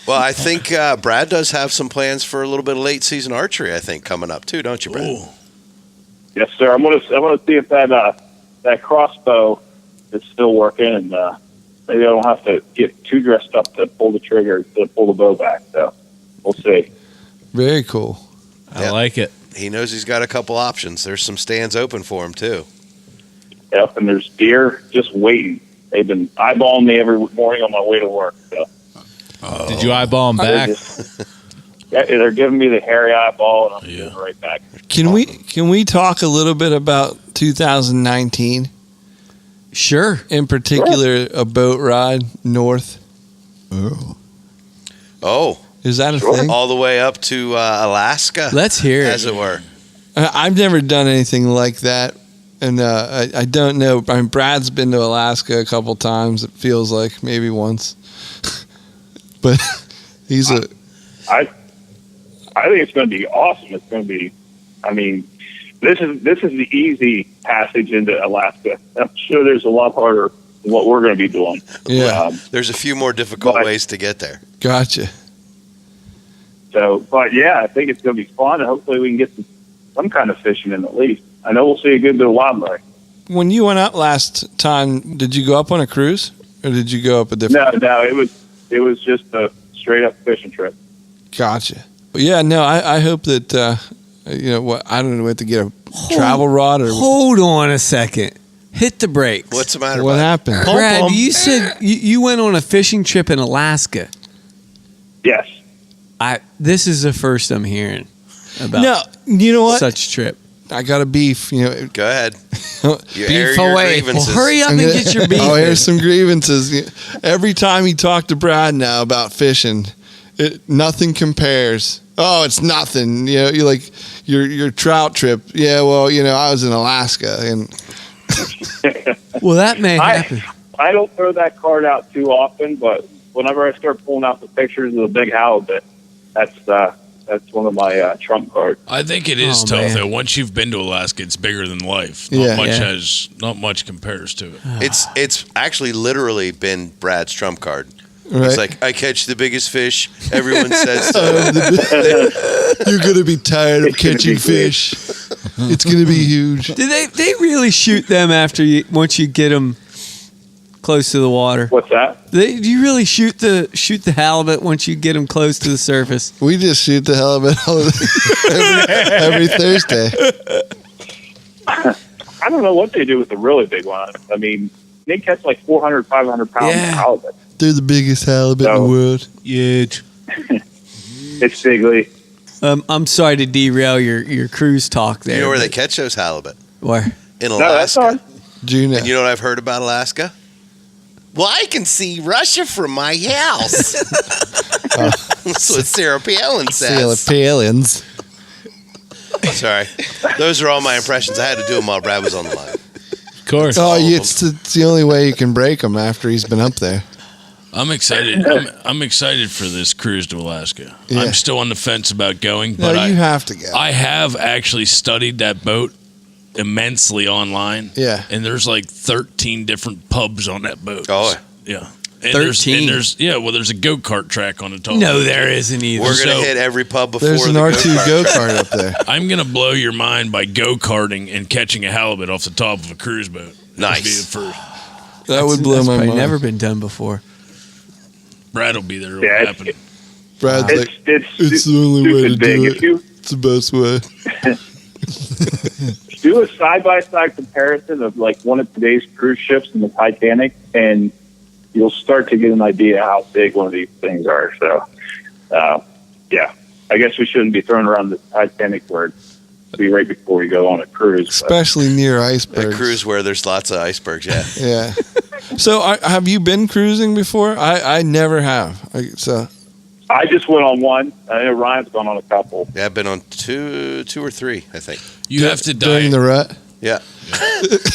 Well, I think Brad does have some plans for a little bit of late season archery, I think, coming up too, don't you, Brad? Ooh. Yes, sir. I'm gonna see if that crossbow is still working, and maybe I don't have to get too dressed up to pull the trigger to pull the bow back. So we'll see. Very cool. I like it. He knows he's got a couple options. There's some stands open for him too. Yep, and there's deer just waiting. They've been eyeballing me every morning on my way to work. So Did you eyeball him back? they're giving me the hairy eyeball, and I'm giving it right back. Can we talk a little bit about 2019? Sure. In particular, a boat ride north. Oh, Is that a thing? all the way up to Alaska. Let's hear it. as it were. I've never done anything like that. And I don't know. I mean, Brad's been to Alaska a couple times. It feels like maybe once, but he's I think it's going to be awesome. It's going to be. I mean, this is the easy passage into Alaska. I'm sure there's a lot harder than what we're going to be doing. Yeah. There's a few more difficult ways to get there. Gotcha. So, but yeah, I think it's going to be fun, and hopefully we can get some kind of fishing in at least. I know we'll see a good bit of wildlife. When you went up last time, did you go up on a cruise or did you go up a different? No, it was just a straight up fishing trip. Gotcha. Yeah, no, I hope that I don't know what to get a travel rod or Hold on a second. Hit the brakes. What's the matter? what bud? happened. Brad, you said you went on a fishing trip in Alaska. Yes. This is the first I'm hearing about No, you know what? such trip. I got a beef. Go ahead. You air Beef your away. Well, grievances. hurry up and get your beef. Oh, in. here's some grievances. Every time you talk to Brad now about fishing, nothing compares. Oh, it's nothing. You know, you like your trout trip. Yeah, well, I was in Alaska, and Well, that may happen. I don't throw that card out too often, but whenever I start pulling out the pictures of the big halibut, that's one of my trump cards. I think it is Oh, tough man. though. Once you've been to Alaska, it's bigger than life. Yeah. Not much compares to it. It's actually literally been Brad's trump card. right? It's like, I catch the biggest fish. Everyone says so. You're gonna be tired of It's gonna catching be fish. It's gonna be huge. Did they really shoot them once you get them close to the water? What's that? Do you really shoot the halibut once you get them close to the surface? We just shoot the halibut every Thursday. I don't know what they do with the really big one. I mean, they catch like 400, 500 pounds Yeah. of halibut. They're the biggest halibut in the world. Huge. It's bigly. I'm sorry to derail your cruise talk there. You know where they but- catch those halibut? Where? In No, that's Alaska. fine. Juneau. And you know what I've heard about Alaska? Well, I can see Russia from my house. That's what Sarah Palin says. Aliens. Sorry. Those are all my impressions. I had to do them while Brad was on the line. course. Oh, it's the only way you can break him after he's been up there. I'm excited. I'm excited for this cruise to Alaska. Yeah. I'm still on the fence about going, No, but you have to go. I have actually studied that boat immensely online. Yeah. And there's like 13 different pubs on that boat. Oh, yeah. And 13? There's there's a go-kart track on the top. No, there isn't either. we're gonna So- hit every pub before There's an the R2 go-kart. go-kart up there. I'm going to blow your mind by go-karting and catching a halibut off the top of a cruise boat. That'd be Nice. the first. That would blow That's my probably mind. never been done before. Brad will be there. It'll Yeah, happen. Brad's like, it's the only way to stupid big. do If it. you It's the best way. do a side-by-side comparison of like one of today's cruise ships and the Titanic, and you'll start to get an idea how big one of these things are. So, yeah, I guess we shouldn't be throwing around the Titanic word. It'll be right before we go on a cruise. but- Especially near A icebergs. cruise where there's lots of icebergs. Yeah. Yeah. So, have you been cruising before? I never have. So, I just went on one. I know Ryan's gone on a couple. Yeah, I've been on two or three, I think. You have to during diet. the rut. Yeah.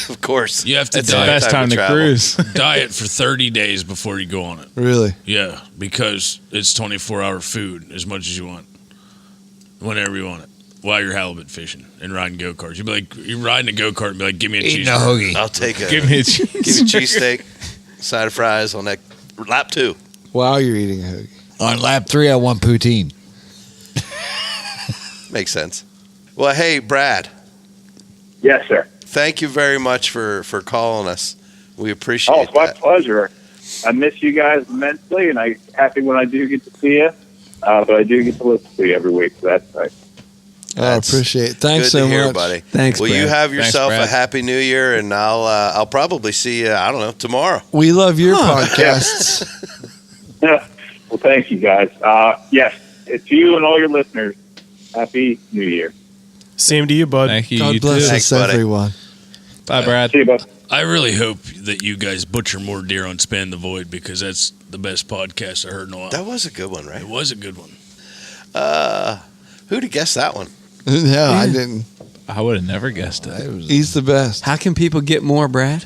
Of course. You have to That's the diet. Best time to travel. cruise. Diet for 30 days before you go on it. Really? Yeah, because it's 24-hour food as much as you want, whenever you want it, while you're halibut fishing and riding go-karts. You'd be like, you're riding a go-kart and be like, give me a Eating a cheeseburger. hoagie. I'll take a Give me a give me a cheesesteak, side of fries on that lap 2. While you're eating a hoagie. On lap 3, I want poutine. Makes sense. Well, hey, Brad, Yes, sir. thank you very much for calling us. We appreciate Oh, it's my that. pleasure. I miss you guys immensely, and I'm happy when I do get to see you. But I do get to listen to you every week, so that's nice. I That's appreciate it. Thanks Good so to hear, much. buddy. Thanks, Well, you Brad. have Thanks, yourself a Brad. happy New Year, and I'll probably see you. I don't know, tomorrow. We love your podcasts. Yeah. Well, thank you, guys. Yes, to you and all your listeners, Happy New Year. Same to you, bud. Thank you. God You bless too. Thanks, us, buddy. everyone. Bye, Brad. See you, bud. I really hope that you guys butcher more deer on Span the Void, because that's the best podcast I heard in a while. That was a good one, right? It was a good one. Who'd have guessed that one? No, I didn't. I would have never guessed it. He's the best. How can people get more, Brad?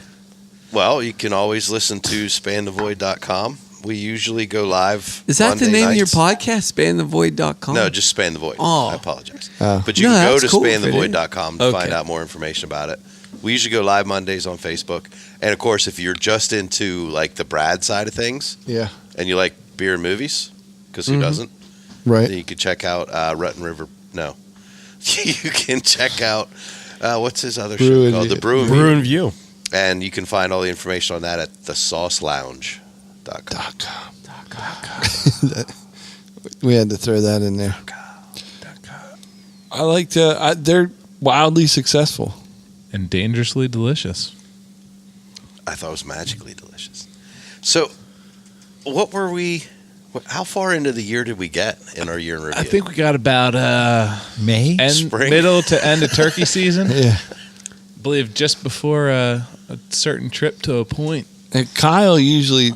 Well, you can always listen to spanthevoid.com. We usually go live. Is that the Monday name of your nights. podcast? SpanTheVoid.com? No, just Span the Void. Oh. I apologize. Oh. But you No, can go that's to cool if it is. spanthevoid.com to Okay. find out more information about it. We usually go live Mondays on Facebook. And of course, if you're just into like the Brad side of things Yeah. and you like beer and movies, because who doesn't? Right. Then you can check out Rutten River. No. You can check out, what's his other Brew show and called? View. The Brew and Brew View. and View. And you can find all the information on that at thesaucelounge.com. We had to throw that in there. I like to. They're wildly successful. And dangerously delicious. I thought it was magically delicious. So, what were we? How far into the year did we get in our year in review? I think we got about May? Spring. middle to end of turkey season. Yeah. I believe just before a certain trip to a point. And Kyle usually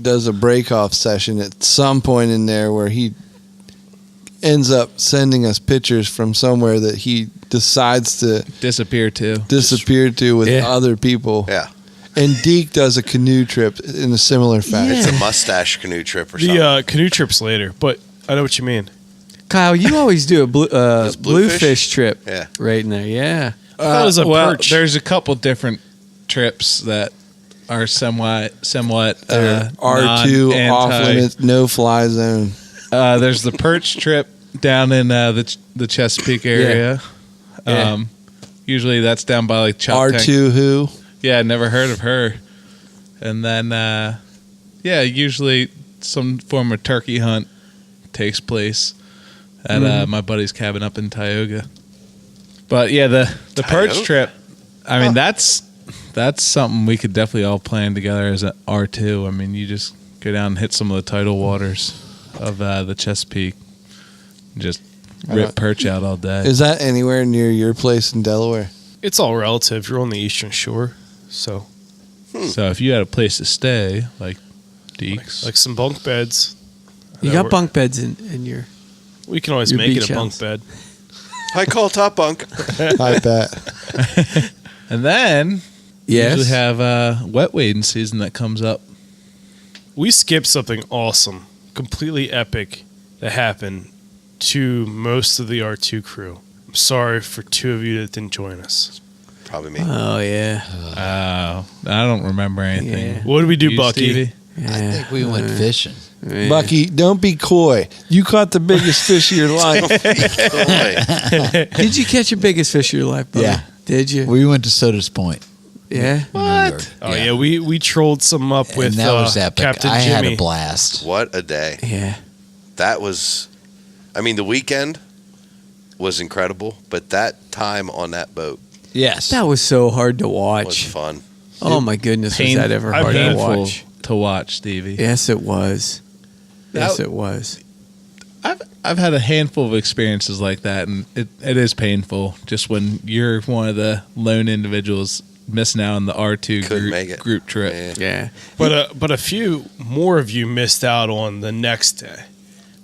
does a break-off session at some point in there where he ends up sending us pictures from somewhere that he decides to Disappear too. disappear to with Yeah. other people. Yeah, And Deke does a canoe trip in a similar fashion. it's a mustache canoe trip or something. The canoe trip's later, but I know what you mean. Kyle, you always do a Bluefish? bluefish trip Yeah. right in there. Yeah. thought it was a well, perch. there's a couple different trips that are somewhat They're R2 off limits, no fly zone. There's the perch trip down in the Chesapeake area. Yeah. Usually that's down by like Chop Tank. R2 who? Yeah, never heard of her. And then, usually some form of turkey hunt takes place at my buddy's cabin up in Tioga. But yeah, the perch Tioga? trip. I mean, that's something we could definitely all plan together as an R2. I mean, you just go down and hit some of the tidal waters of the Chesapeake, and just rip perch out all day. Is that anywhere near your place in Delaware? It's all relative. You're on the eastern shore, so So if you had a place to stay, like Deeks, like some bunk beds. You got bunk beds in your. We can always Your make it beach a bunk house. bed. I call top bunk. I bet. and then Yes. Usually have wet wading season that comes up. We skipped something awesome, completely epic that happened to most of the R2 crew. I'm sorry for 2 of you that didn't join us. Probably me. Oh yeah. Oh, I don't remember anything. Yeah. What did we do, You, Bucky? Stevie? I think we went fishing. Yeah. Bucky, don't be coy. You caught the biggest fish of your life. Did you catch your biggest fish of your life, buddy? Yeah. Did you? We went to Soda's Point. Yeah. What? Oh yeah, we trolled some up with and that was epic. Captain I Jimmy. had a blast. What a day. Yeah. That was, I mean, the weekend was incredible, but that time on that boat Yes. That was so hard to was watch. fun. Oh my goodness, was that ever hard to Painful watch? to watch, Stevie. Yes, it was. Yes, That- it was. I've had a handful of experiences like that, and it is painful just when you're one of the lone individuals missing out on the R2 Couldn't make it. group trip. Yeah. Yeah. But a few more of you missed out on the next day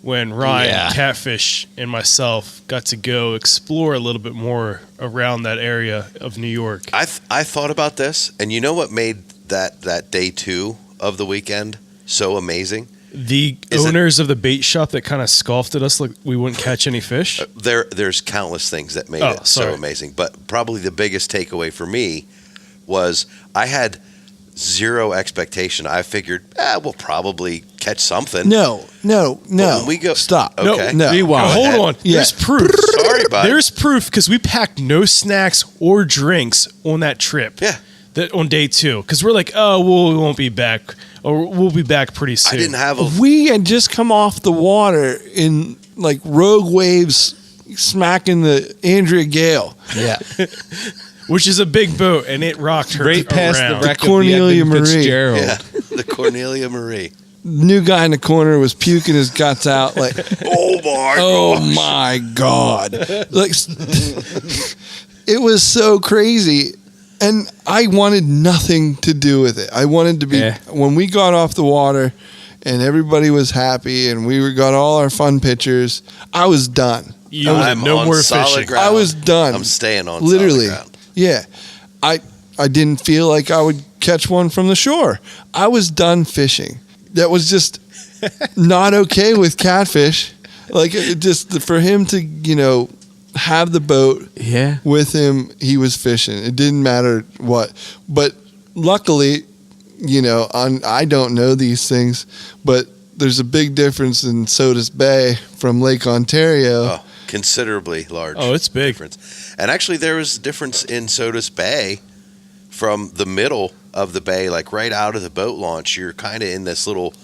when Ryan, Yeah. Catfish, and myself got to go explore a little bit more around that area of New York. I thought about this, and you know what made that day 2 of the weekend so amazing? The Is it- owners of the bait shop that kind of scoffed at us like we wouldn't catch any fish. There's countless things that made Oh, it so sorry. amazing, but probably the biggest takeaway for me was I had zero expectation. I figured, we'll probably catch something. No. But when we go, Stop. Okay. No. Rewind. Hold ahead. on. Yeah. There's proof. Sorry, bud. There's proof because we packed no snacks or drinks on that trip. Yeah. That on day 2 because we're like, we won't be back, or we'll be back pretty soon. I didn't have a. We had just come off the water in like rogue waves smacking the Andrea Gale. Yeah. Which is a big boat, and it rocked her Right past around. the wreck Cornelia of the Marie. Edmund Fitzgerald. Yeah, the Cornelia Marie. New guy in the corner was puking his guts out like, Oh my God. Like, it was so crazy. And I wanted nothing to do with it. I wanted to be, when we got off the water and everybody was happy and we got all our fun pictures, I was done. You I'm no on more solid fishing. ground. I was done. I'm staying on Literally. solid ground. Yeah. I didn't feel like I would catch one from the shore. I was done fishing. That was just not okay with Catfish. Like, it just for him to, have the boat Yeah. with him, he was fishing. It didn't matter what. But luckily, I don't know these things, but there's a big difference in Sodas Bay from Lake Ontario. Oh, considerably large. Oh, it's big. Difference. And actually, there was a difference in Sodas Bay from the middle of the bay, like right out of the boat launch. You're kind of in this little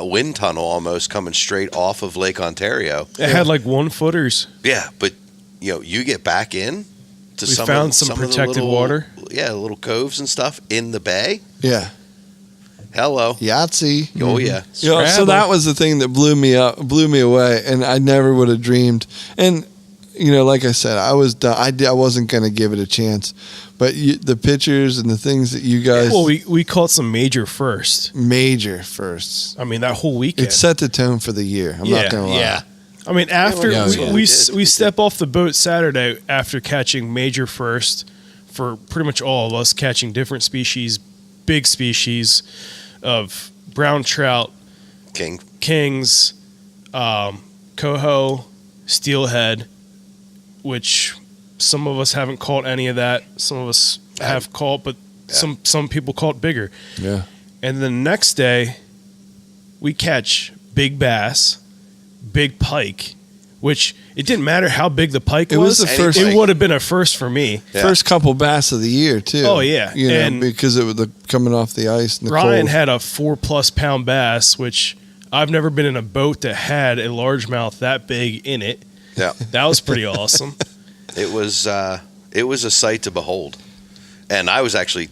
wind tunnel almost coming straight off of Lake Ontario. It had like 1-footers. Yeah, but you get back in to We some found of, some of the protected little- water. Yeah, little coves and stuff in the bay. Yeah. Hello. Yahtzee. Oh yeah. So that was the thing that blew me away, and I never would have dreamed. And like I said, I was done. I wasn't going to give it a chance, but the pictures and the things that you guys Well, we caught some major firsts. major firsts. I mean, that whole weekend. It set the tone for the year. I'm not going to lie. Yeah. I mean, after Yeah, we did. step off the boat Saturday after catching major first for pretty much all of us, catching different species, big species of brown trout, kings, coho, steelhead, which some of us haven't caught any of that. Some of us have caught, but some people caught bigger. Yeah. And the next day, we catch big bass, big pike, which it didn't matter how big the pike It was the first- It would have been a first for me. Yeah. First couple bass of the year too. Oh, yeah. And- because it was coming off the ice. And the Ryan cold. had a 4+ pound bass, which I've never been in a boat that had a largemouth that big in it. Yeah. That was pretty awesome. It was a sight to behold. And I was actually,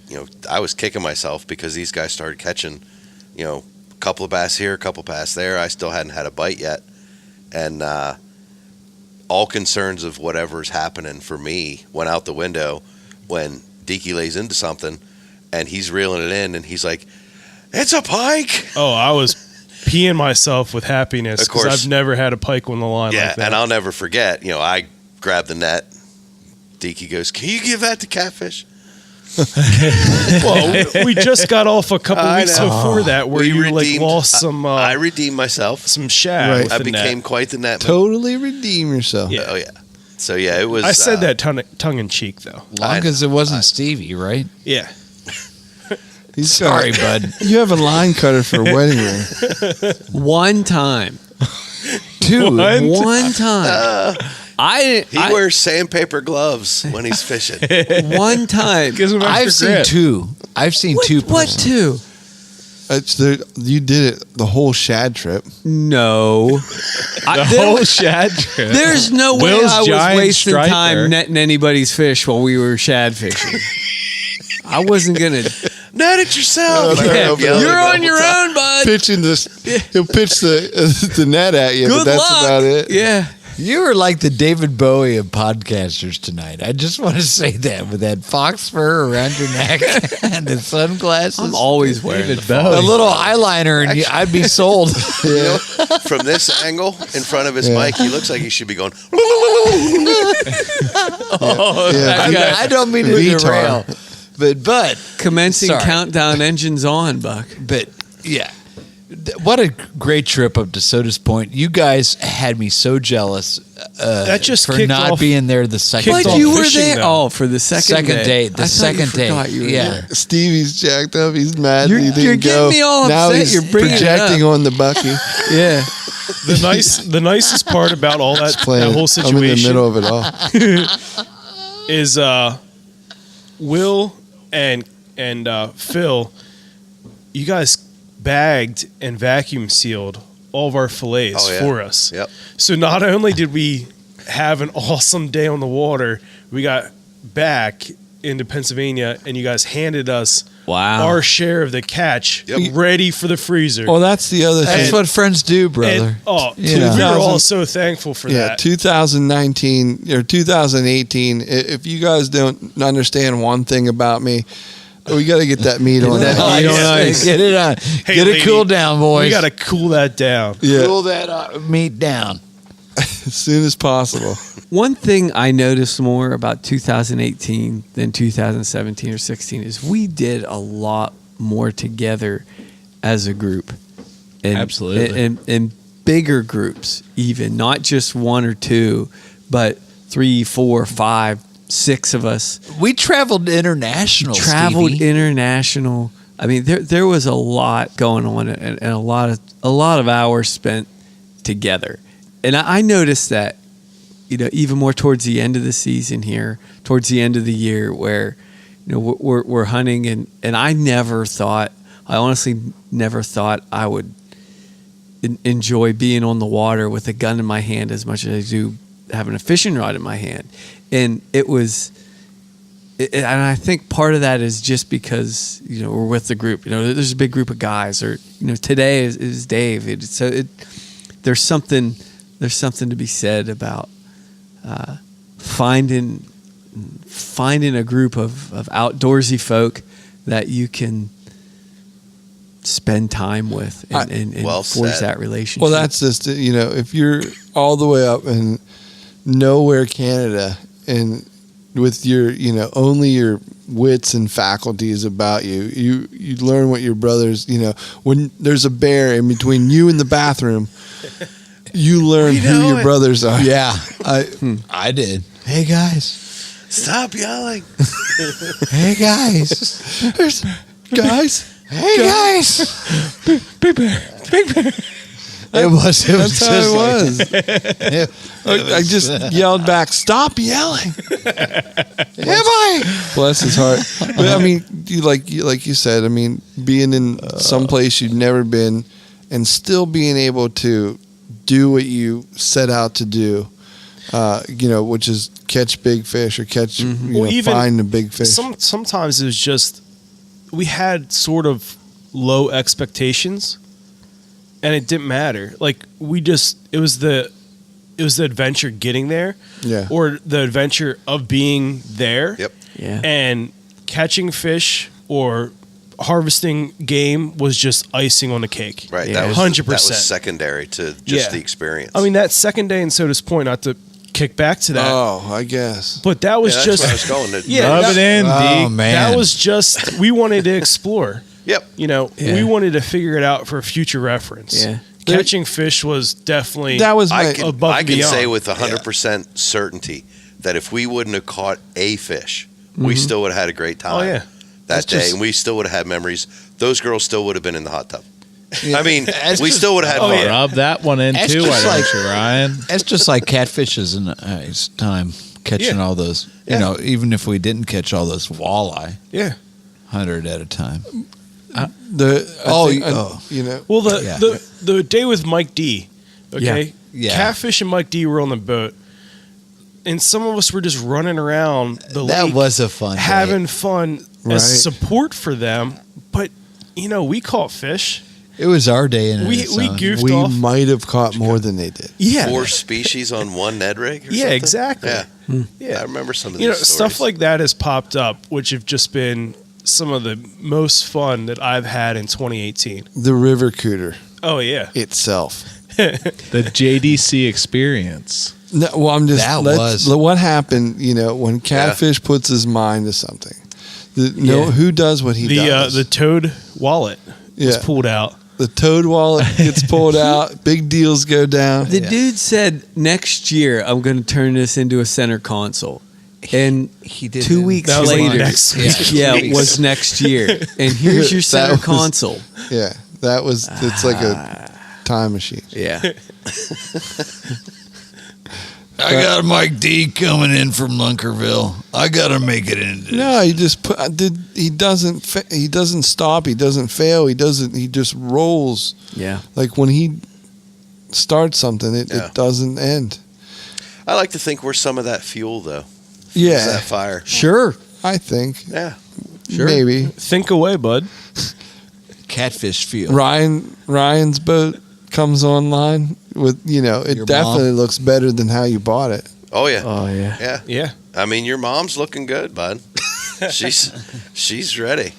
I was kicking myself because these guys started catching, a couple of bass here, a couple of bass there. I still hadn't had a bite yet. And all concerns of whatever's happening for me went out the window when Deaky lays into something and he's reeling it in and he's like, "It's a pike." Oh, I was peeing myself with happiness Of because course. I've never had a pike on the line Yeah, like that. and I'll never forget, I grabbed the net. Deaky goes, "Can you give that to Catfish?" Well, we just got off a couple I weeks know. before that where We you redeemed- lost some I redeemed myself. some shad. Right. with I the became net. quite the netman. Totally redeem yourself. Yeah. Oh yeah. So yeah, it was. I said that tongue in cheek though. Long as it wasn't Stevie, right? Yeah. He's Sorry, bud. You have a line cutter for a wedding ring. One time. Two. One time. He wears sandpaper gloves when he's fishing. One time. Gives him I've extra seen grip. two. I've seen two. What two? You did it the whole shad trip. No. The whole shad trip. There's no way Will's I was giant wasting striper. time netting anybody's fish while we were shad fishing. I wasn't gonna. Net it yourself. Yeah, Yelling you're the on your whole time. own, bud. Pitching this, he'll pitch the net at you, Good but that's luck. about it. Yeah. You were like the David Bowie of podcasters tonight. I just want to say that with that fox fur around your neck and the sunglasses. I'm always wearing David the Bowie. a little eyeliner, and I'd be sold. You know, from this angle in front of his mic, he looks like he should be going. Yeah. I don't mean to Vitar. derail, but commencing Sorry. countdown engines on, Buck. But yeah, what a great trip up to Soda's Point. You guys had me so jealous That just for kicked not off- being there the second kicked But off you were fishing, there. though. Oh, for the second day. I The thought second you day. forgot you were Yeah. there. Stevie's jacked up. He's mad. You're- he didn't you're go. getting me all Now upset. he's You're bringing it projecting up. on the Bucky. Yeah. The nicest part about all that Playing. whole I'm in the situation middle of it all. is Will and Phil, you guys bagged and vacuum sealed all of our fillets Oh, yeah. for us. Yep. So not only did we have an awesome day on the water, we got back into Pennsylvania and you guys handed us Wow. our share of the catch Yep. ready for the freezer. Well, that's the other That's thing. what friends do, brother. And, You know. we were all so thankful for Yeah, that. 2019 or 2018. If you guys don't understand one thing about me, we got to get that meat on that. Nice. You know, nice. Get it on. Hey, Get lady, it cool down, boys. We got to cool that down. Yeah, cool that meat down. as soon as possible. One thing I noticed more about 2018 than 2017 or 16 is we did a lot more together as a group. And, Absolutely. And bigger groups, even, not just one or two, but 3, 4, 5, 6 of us. We traveled international. Traveled Stevie. international. I mean, there was a lot going on and a lot of hours spent together. And I noticed that, even more towards the end of the season here, towards the end of the year, where we're hunting, and I honestly never thought I would enjoy being on the water with a gun in my hand as much as I do having a fishing rod in my hand. And and I think part of that is just because we're with the group. There's a big group of guys, or today is Dave. There's something to be said about finding a group of outdoorsy folk that you can spend time with and Well forge said. that relationship. Well, that's just if you're all the way up in nowhere Canada and with your only your wits and faculties about you learn what your brothers when there's a bear in between you and the bathroom, you learn who your brothers are. Yeah, I did. Hey guys. Stop yelling. Hey guys. Guys, Hey guys. Big bear. It was. that's how just it like- was. I just yelled back, "Stop yelling!" Am I? Bless his heart. But I mean, like you said, I mean, being in some place you've never been, and still being able to do what you set out to do, which is catch big fish or catch, find a big fish. Sometimes it was just we had sort of low expectations, and it didn't matter. Like it was the adventure getting there, Yeah. or the adventure of being there, Yep. yeah. and catching fish or harvesting game was just icing on the cake. Right. Yeah, That was 100%. That was secondary to just Yeah. the experience. I mean, that second day in Soda's Point, not to kick back to that. Oh, I guess. But that was Yeah, that's just where I was going. Yeah, Rub that- it in, Oh, D. man. that was just we wanted to explore. Yep. You know, we wanted to figure it out for future reference. Yeah. Catching fish was definitely That was my. above I and can beyond. say with 100% certainty that if we wouldn't have caught a fish, we still would have had a great time Oh, yeah. that day, just- and we still would have had memories. Those girls still would have been in the hot tub. I mean, That's we just- still would have had fun. Rub that one in That's too, just why like- don't you, Ryan? That's just like catfishes in its time, catching Yeah. all those. Yeah. You know, even if we didn't catch all those walleye, Yeah. 100 at a time. You know. Well, the, Yeah. the day with Mike D, okay? Yeah. Catfish and Mike D were on the boat, and some of us were just running around the That lake was a fun day. having fun Right. as support for them. But, you know, we caught fish. It was our day in We its own. goofed We off. might have caught more than they did. Yeah. 4 species on one Ned rig. Or Yeah, something? exactly. Yeah. Yeah. I remember some of these You know, stories. stuff like that has popped up, which have just been some of the most fun that I've had in 2018. The river cooter Oh, yeah. itself. The JDC experience. No, well, I'm just. That let's- was- what happened. You know, when Catfish puts his mind to something. Yeah. Who does what he does? The Toad wallet was Yeah. pulled out. The Toad wallet gets pulled out. Big deals go down. The dude said next year I'm going to turn this into a center console, and He did 2 it. weeks That was like later, next week. yeah, it was next year. And here's your That center was- console. Yeah, that was. It's like a time machine. Yeah, I got Mike D coming in from Lunkerville. I got to make it into No, he just put. He doesn't. He doesn't stop. He doesn't fail. He doesn't. He just rolls. yeah. Like when he starts something, it doesn't end. I like to think we're some of that fuel, though. Yeah, That fire. Sure. I think. Yeah. Sure. Maybe Think away, bud. catfish field. Ryan's boat comes online with it Your definitely looks better than how you bought it. Oh yeah. Oh yeah. Yeah. Yeah. I mean, your mom's looking good, bud. she's ready.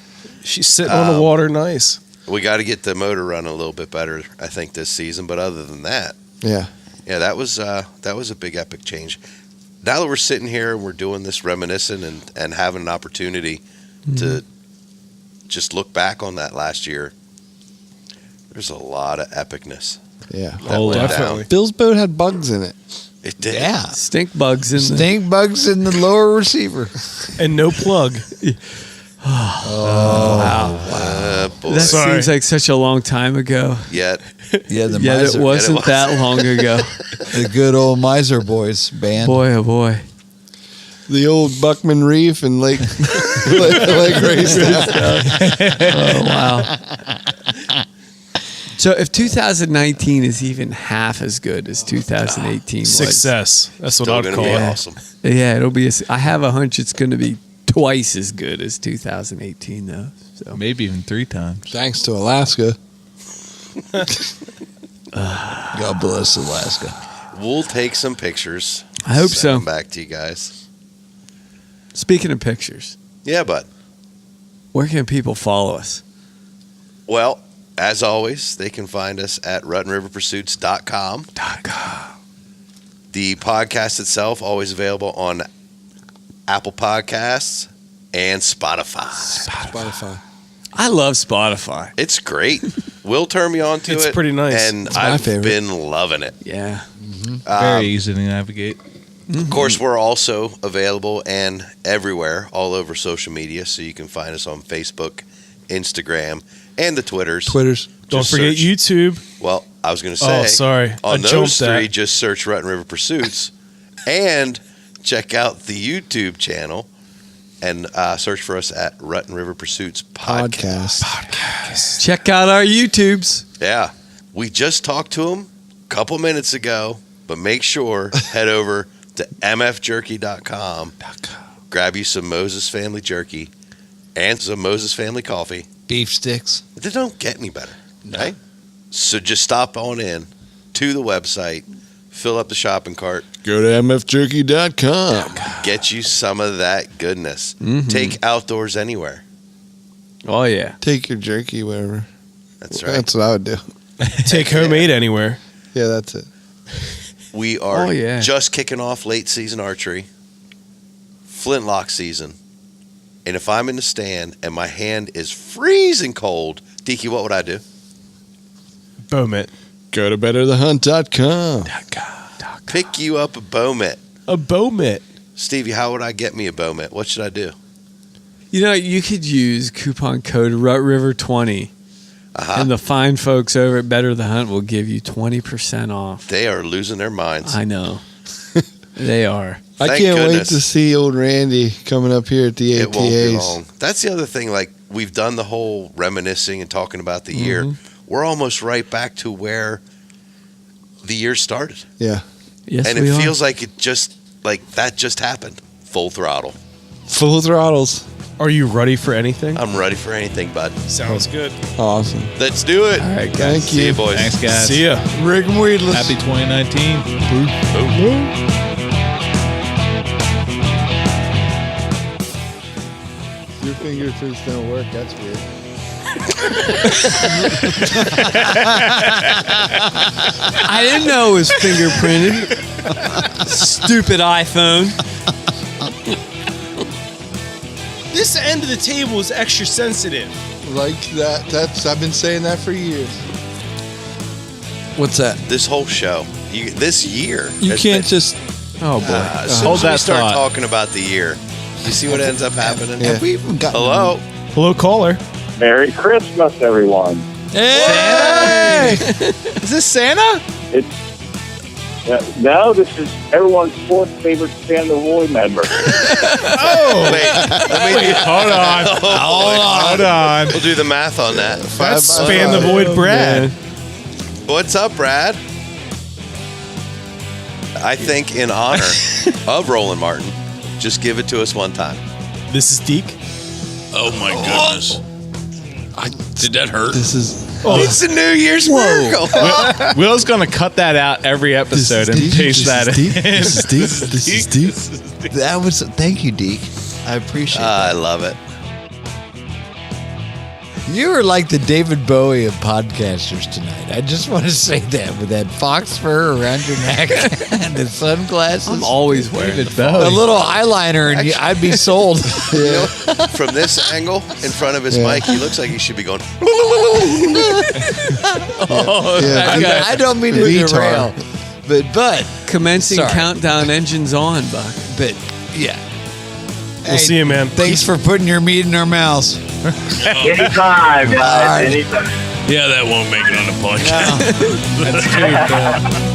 She's sitting on the water nice. We got to get the motor running a little bit better, I think, this season. But other than that, Yeah. yeah, that was a big epic change. Now that we're sitting here and we're doing this reminiscing and having an opportunity to just look back on that last year, there's a lot of epicness. Yeah. that went definitely. down. Bill's boat had bugs in it. It did. Yeah. Stink bugs in the. Stink bugs in the lower receiver. And no plug. Boy. That Sorry. seems like such a long time ago. Yet Yeah, the Yet miser. it wasn't was. that long ago. The good old Miser Boys band. Boy, oh boy. The old Buckman Reef and Lake Lake Raystown. Oh wow. So if 2019 is even half as good as 2018 was, Success. That's what still I'd going to call be it. awesome. yeah, it'll be. I have a hunch it's going to be twice as good as 2018, though. So Maybe even 3 times. Thanks to Alaska. God bless Alaska. We'll take some pictures. I hope Send so. them back to you guys. Speaking of pictures, Yeah, bud. where can people follow us? Well, as always, they can find us at RuttenRiverPursuits.com. The podcast itself always available on Apple Podcasts and Spotify. Spotify. I love Spotify. It's great. We'll turn me on to It's it. pretty nice. And It's my I've favorite. been loving it. Yeah. Very easy to navigate. Of course, we're also available and everywhere, all over social media. So you can find us on Facebook, Instagram, and the Twitters. Twitters. Don't Just forget search- YouTube. Well, I was going to say. Oh, sorry. I On those jumped 3, that. just search Rutten River Pursuits and check out the YouTube channel and search for us at Rutten River Pursuits Podcast. Check out our YouTubes. Yeah. We just talked to him a couple minutes ago, but make sure head over to mfjerky.com. Grab you some Moses Family Jerky and some Moses Family Coffee. Beef sticks. They don't get any better, right? So just stop on in to the website, fill up the shopping cart, Go to mfjerky.com. get you some of that goodness. Take outdoors anywhere. Oh yeah. Take your jerky, whatever. That's right. That's what I would do. Take homemade anywhere. Yeah, that's it. We are Oh, yeah. just kicking off late season archery, flintlock season. And if I'm in the stand and my hand is freezing cold, Deaky, what would I do? Bow mitt. Go to betterthehunt.com. Pick you up a bow mitt. A bow mitt. Stevie, how would I get me a bow mitt? What should I do? You know, you could use coupon code RutRiver20, and the fine folks over at Better the Hunt will give you 20% off. They are losing their minds. I know. They are. I Thank can't wait goodness. to see old Randy coming up here at the It won't be ATAs. long. That's the other thing. Like, we've done the whole reminiscing and talking about the year. We're almost right back to where the year started. Yeah. Yes, And we it are. feels like it just, like that just happened. Full throttle. Full throttles. Are you ready for anything? I'm ready for anything, bud. Sounds good. Awesome. Let's do it. All right, guys. Thank See you, you. boys. Thanks, guys. See ya. Rick and Weedless. Happy 2019. Your fingerprints don't work. That's weird. I didn't know it was fingerprinted. Stupid iPhone. This end of the table is extra sensitive. Like that. I've been saying that for years. What's that? This whole show, this year. You has can't been- just. Oh, boy. As soon Hold as we that start thought. talking about the year, you see what ends up happening? Yeah. Have we even gotten Hello? Hello, caller. Merry Christmas, everyone. Hey! Is this Santa? No, this is everyone's fourth favorite Stand the Roy member. Oh, Wait, Hold on. Hold on. we'll do the math on that. that's Span the Void Brad. What's up, Brad? I think in honor of Roland Martin, just give it to us one time. This is Deke. Oh my goodness! Did that hurt? This is. It's a New Year's miracle. Will's going to cut that out every episode and paste that in. This is deep. This is deep. That was thank you, Deke. I appreciate I that. love it. You are like the David Bowie of podcasters tonight. I just want to say that with that fox fur around your neck and the sunglasses, I'm always wearing it. a little eyeliner, and I'd be sold. You know, from this angle in front of his mic, he looks like he should be going. I don't mean to derail, but Commencing Sorry. countdown engines on, Buck. but yeah. We'll see you, man. Thanks for putting your meat in our mouths. Anytime, guys. Anytime. Yeah, that won't make it on the podcast. That's true.